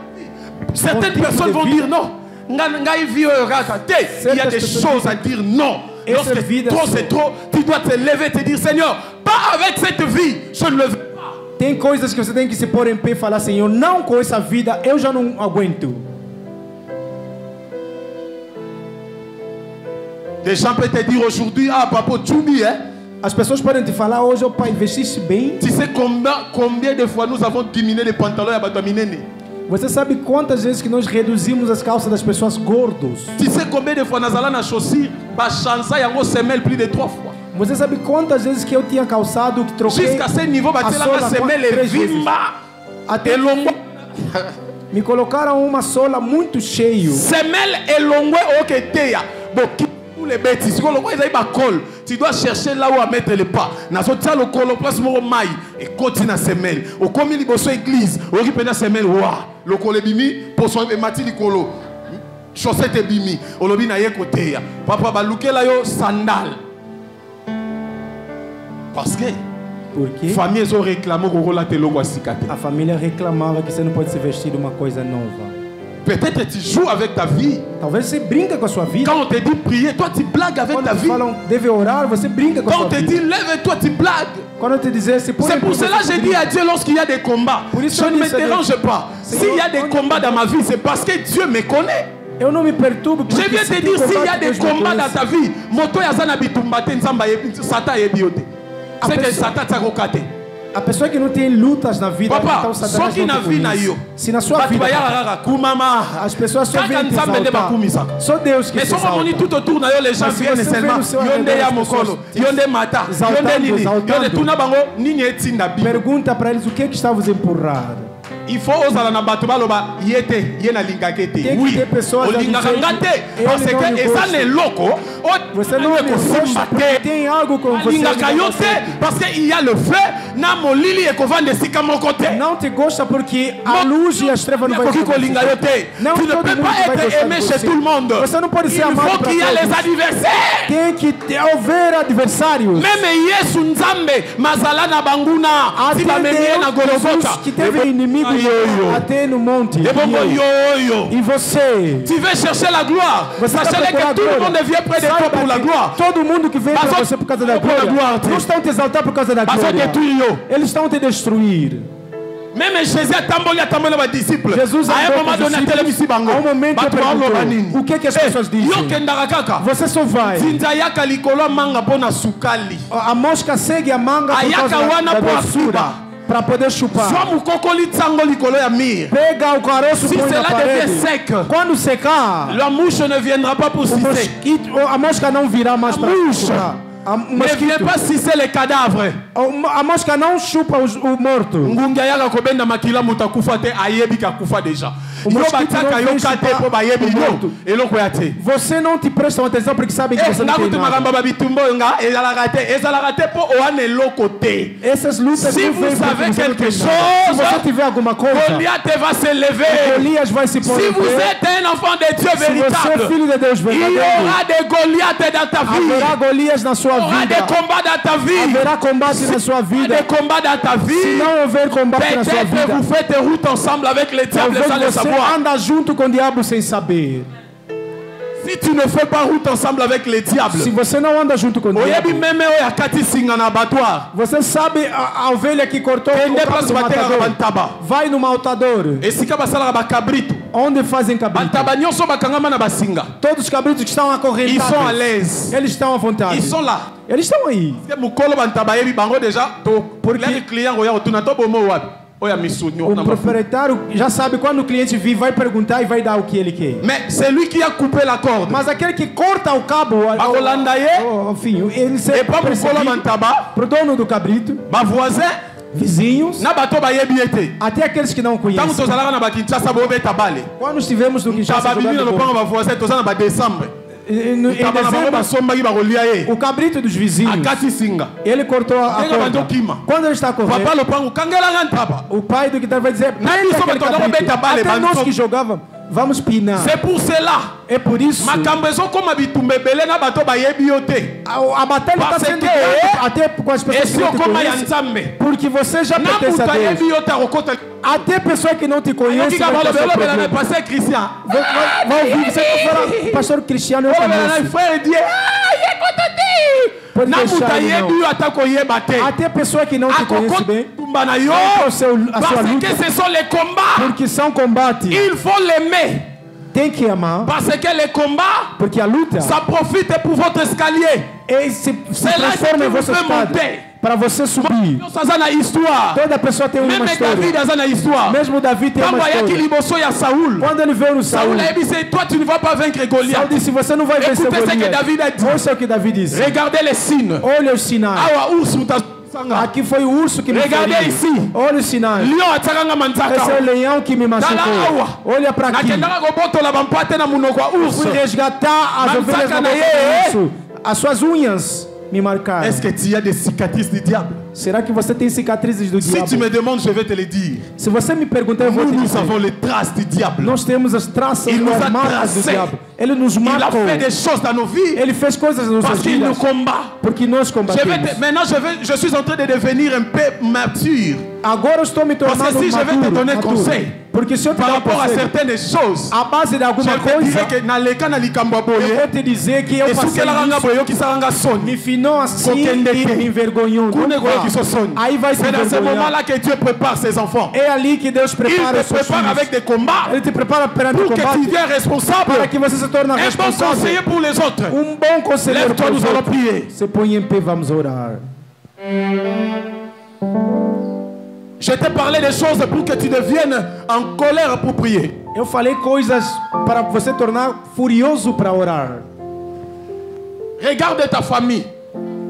certaines personnes vont dire non. Il y a des choses à dire non. Lorsque trop c'est trop, tu dois te lever et te dire Seigneur, pas avec cette vie, je ne le veux pas. Tem coisas que você tem que se pôr em pé e falar Senhor, não com essa vida, eu já não aguento. Des gens peuvent te dire aujourd'hui, ah papa, tu dis, hein? As pessoas podem te falar hoje, oh pai, investiste bem. Tu sais combien de fois nous avons diminué les pantalons à Bataminene? Você sabe quantas vezes que nós reduzimos as calças das pessoas gordos? Tu sais combien de fois nous allons na chaussure, ba chanza yango semelle plus de 3 fois? Você sabe quantas vezes que eu tinha calçado que troquei? Jusqu'à ce niveau, batela na semelle vimba. Até longo. Me colocaram uma sola muito cheio. Semelle elongwe oketeya. Boki les bêtises. Si tu dois chercher là où à mettre les pas. Na sotia le colo place mo mai et continue na semelle. Au comme il bosso église, au ripena semelle wa. Le colo bimi pour son mati li colo. Chaussette bimi, au lobi na ye côté ya. Papa ba lukela yo sandal. Parce que porque famille ont réclamé que rola te logo sikate. A família reclamava que você não pode se vestir de uma coisa nova. Peut-être tu joues avec ta vie. Talvez você brinca com a sua vida. Quand on te dit prier, toi tu blagues avec ta vie. Falam, deve orar, você brinca com a Quand sua on te vida. dit lève-toi, tu blagues. Quando eu te dizer, se põe C'est pour cela que j'ai dit à Dieu lorsqu'il y a des combats, je ne me dérange pas. S'il y a des combats dans ma vie, c'est parce que Dieu me connaît. Eu não me perturbo. Je viens te dire, s'il y a des combats dans ta vie, moto yazana bitumbate nzamba Satan yebiote. C'est que Satan t'akokate. A pessoa que não tem lutas na vida, Papa, então Satanás só que não na te vida conhece. eu. Se na sua vida, as pessoas só vêm te exaltar. Só Deus que mais te só exalta. tout autour na yo les gens viennent seulement yonde ya mokolo, yonde mata, yonde nini, yonde tuna bango nini etinda bi. Pergunta para eles o que está vos empurrar. Il faut osala na bato baloba yete yena lingaka te. Oui, olingaka ngate parce que eza loko você não tem algo com você. Lingaka yo te parce que il y a le feu na molili ekovanda esika moko te. Não te gosta porque a luz e as trevas não vai te kolinga yo te. Tu ne peux pas être aimé chez tout le monde. Você não pode ser amado pour para todos. Il faut qu'il y a les adversaires. Tem que haver adversários. Même Yesu Nzambe mazala na banguna si bamemie na Golgotha. Que teve inimigo até no monte. E você? Tu veux chercher la gloire. Sachez que tout le monde vient près de toi pour la gloire. Todo mundo que vem para você por causa da glória. Não estão te exaltar por causa da glória. Eles estão te destruir. Même Jésus a tambolé les disciples. Jesus à un moment donné, a um momento perguntou, o que as pessoas dizem? Você só vai. A mosca segue a manga por causa da doçura. Para poder chupar. Pega o caroço e põe na parede. Quando secar, la mouche ne viendra pas pour sucer. A mosca não virá mais para chupar. Ne viens pas sucer les cadavres. A mosca não chupa o morto. Ngunga yaka kobenda makila mutakufa te ayebi kakufa déjà. Você não te presta atenção porque sabe que você não tem nada. Essas lutas, si vous savez quelque chose, se você tiver alguma coisa, Goliath va se lever. Golias vai se pôr. Si vous êtes un enfant de Dieu véritable, filho de Deus verdadeiro, il y aura des Goliaths dans ta vie. Haverá Golias na sua vida. Il y aura des combats dans ta vie. Haverá combate na sua vida. Des combats dans ta vie. Se não houver combate na sua vida, vous faites route ensemble avec les diables sans le savoir. Anda junto com o diabo sem saber. Si tu ne fais pas route ensemble avec les diables, se você não anda junto com o diabo, você sabe a ovelha que cortou o matador, vai no maltador, onde fazem cabrito. Todos os cabritos que estão acorrentados, ils sont à l'aise, eles estão à vontade, ils sont là, eles estão aí. O proprietário já sabe quando o cliente vir, vai perguntar e vai dar o que ele quer. Mais c'est lui qui a coupé la corde. Mas aquele que corta o cabo, enfim, ele se pro dono do cabrito, voisin, vizinhos, até aqueles que não conhecem. Quando estivemos no Kinshasa, em dezembro, o cabrito dos vizinhos, ele cortou a corda. Quando ele está correndo, o pai do guitarra vai dizer, até nós que jogávamos, vamos pinar. C'est pour cela. É por isso. A batalha está sendo grande até com as pessoas que não te conhecem. Porque você já pertence a Deus. Até pessoa que não te conhece vai ter seu problema. Vai ouvir você falar, pastor Cristiano, eu conheço. Pode deixar, até pessoa que não te conhece bem, a sua luta, porque são combates. Il faut l'aimer. Tem que amar. Parce que le combat, porque a luta, ça profite pour votre escalier. E se transforma em vossa escada. Para você subir. Toda pessoa tem uma história. Mesmo Davi tem uma história. Quando ele veio no Saul, toi tu ne vas pas vaincre Goliath. Saul disse, você não vai vencer Goliath. Ouça o que Davi disse. Regardez les signes. Olha os sinais. Aqui foi o urso que me feriu. Regardez ici. Olha os sinais. Esse é o leão que me machucou. Olha para aqui. Fui resgatar as ovelhas do urso. As suas unhas me marcaram. Est-ce que tu as des cicatrices du diable? Será que você tem cicatrizes do diabo? Si tu me demandes, je vais te le dire. Se você me perguntar, eu vou te dizer. Nous avons les traces du diable. Nós temos as traças, as marcas do diabo. Ele nos marcou. Il a fait des choses dans nos vies. Ele fez coisas nas nossas vidas. Parce qu'il nous combat. Porque nós combatemos. Maintenant, je suis en train de devenir un peu mature. Agora eu estou me tornando Parce que si je vais te donner conseil porque se eu te par dar rapport à conselho, certaines choses, à base de je alguma te coisa, dirais que na leka na likambo eu boye, vou te dizer que eu et passei souke la ranga isso, boye qui saranga son. me finou assim Kokende e te. me envergonhou. Kune Não koye vá. qui se sonne. Aí vai se C'est dans ce envergonhar. moment-là que Dieu prépare ses enfants. É ali que Deus Il prepara te os seus prépare filhos. avec des combats Ele te prepara perante o pour que tu combate deviens responsable, para que você se torne un bon responsável. conseiller pour les autres. Bom conselheiro Lève-toi, para os nous allons outros. prier. Se põe em pé, vamos orar. Je t'ai parlé des choses pour que tu deviennes en colère pour prier. Eu falei coisas para você tornar furioso para orar. Regarde ta famille.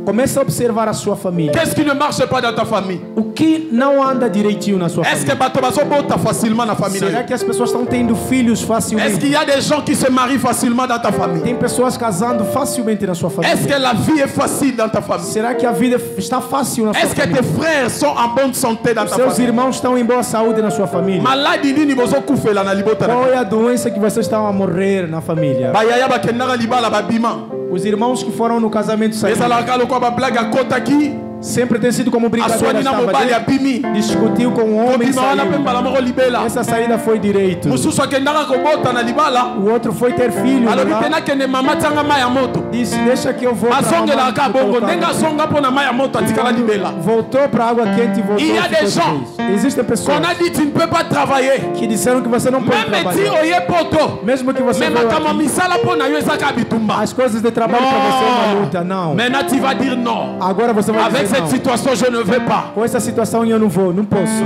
Comece a observar a sua família. Qu'est-ce qui ne marche pas dans ta famille? O que não anda direitinho na sua Est-ce que família? bato bazobota facilement na famille? Será que as pessoas estão tendo filhos Est-ce facilmente? qu'il y a des gens qui se marient facilement dans ta famille? Tem pessoas casando facilmente na sua Est-ce família? que la vie est facile dans ta famille? Será que a vida está fácil na sua Est-ce que família? tes frères sont en bonne santé dans ta Seus famille? irmãos estão em boa saúde na sua família? Maladi nini bozokufela na libota? Qual é a doença que vocês estão a morrer na família? Bayaya bakendaka libala babima. Os irmãos que foram no casamento saíram. ezalaka lokwa bablague akota ki Sempre tem sido como brincadeira. aswani na Estava mobali dentro, abimi discutiu com o homem e kobima wana mpe saiu. mbala moko libela Essa saída foi direito. mosusu akendaka kobota na libala O outro foi ter filho. alobi lá. mpe nakende mama tianga mai ya moto Disse, deixa que eu vou pra azongelaka mamãe bongo voltar. ndenge azonga mpo na mai ya moto atikala libela. Voltou para água quente e voltou. Il y a ficou des gens triste. Existem pessoas Qu'on a dit tu ne peux pas travailler que disseram que você não pode même ti trabalhar. oye poto Mesmo que você mais veio makambo aqui, misala mpo na yo ezaka bitumba. as coisas de trabalho para você é uma luta. Não. Maintenant tu vas dire non. Agora você vai Avec dizer cette não. situation je ne veux pas. Com essa situação eu não vou, não posso.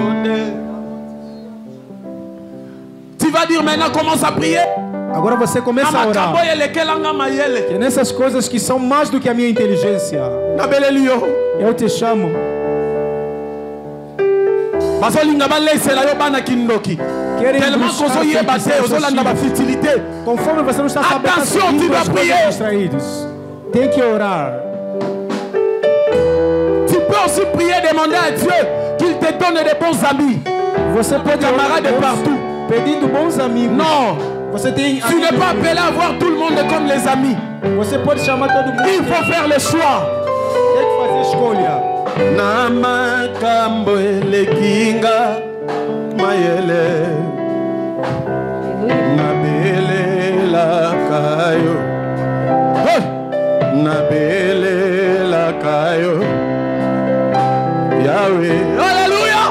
Tu vas dire maintenant commence à prier. Agora você começa a Amakambo orar. elekelanga mayele. Que nessas coisas que são mais do que a minha inteligência, Nabeleli yo. eu te chamo. bazolinga balesela yo bana kindoki Querem tellement buscar kozoyeba te seus ozolanda filhos. bafutilité. Conforme você não está sabendo, está Atenção, seguindo tu as vas coisas prier. distraídos. Tem que orar. Tu peux aussi prier, demander à Dieu qu'il te donne des bons amis. Você pode Camarades de Deus partout. pedindo bons amigos. Non, Você tem tu n'es pas appelé à voir tout le monde comme les amis. Você pode chamar todo mundo. Il faut faire le choix. Tem que fazer escolha. Na makambo elekinga mayele nabelela kayo nabelela kayo Yahweh Alléluia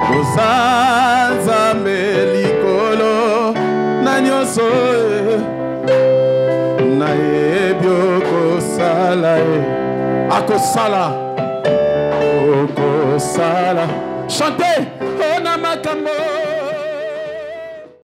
kosanza melikolo na nyonso na yebi okosala akosala okosala chantez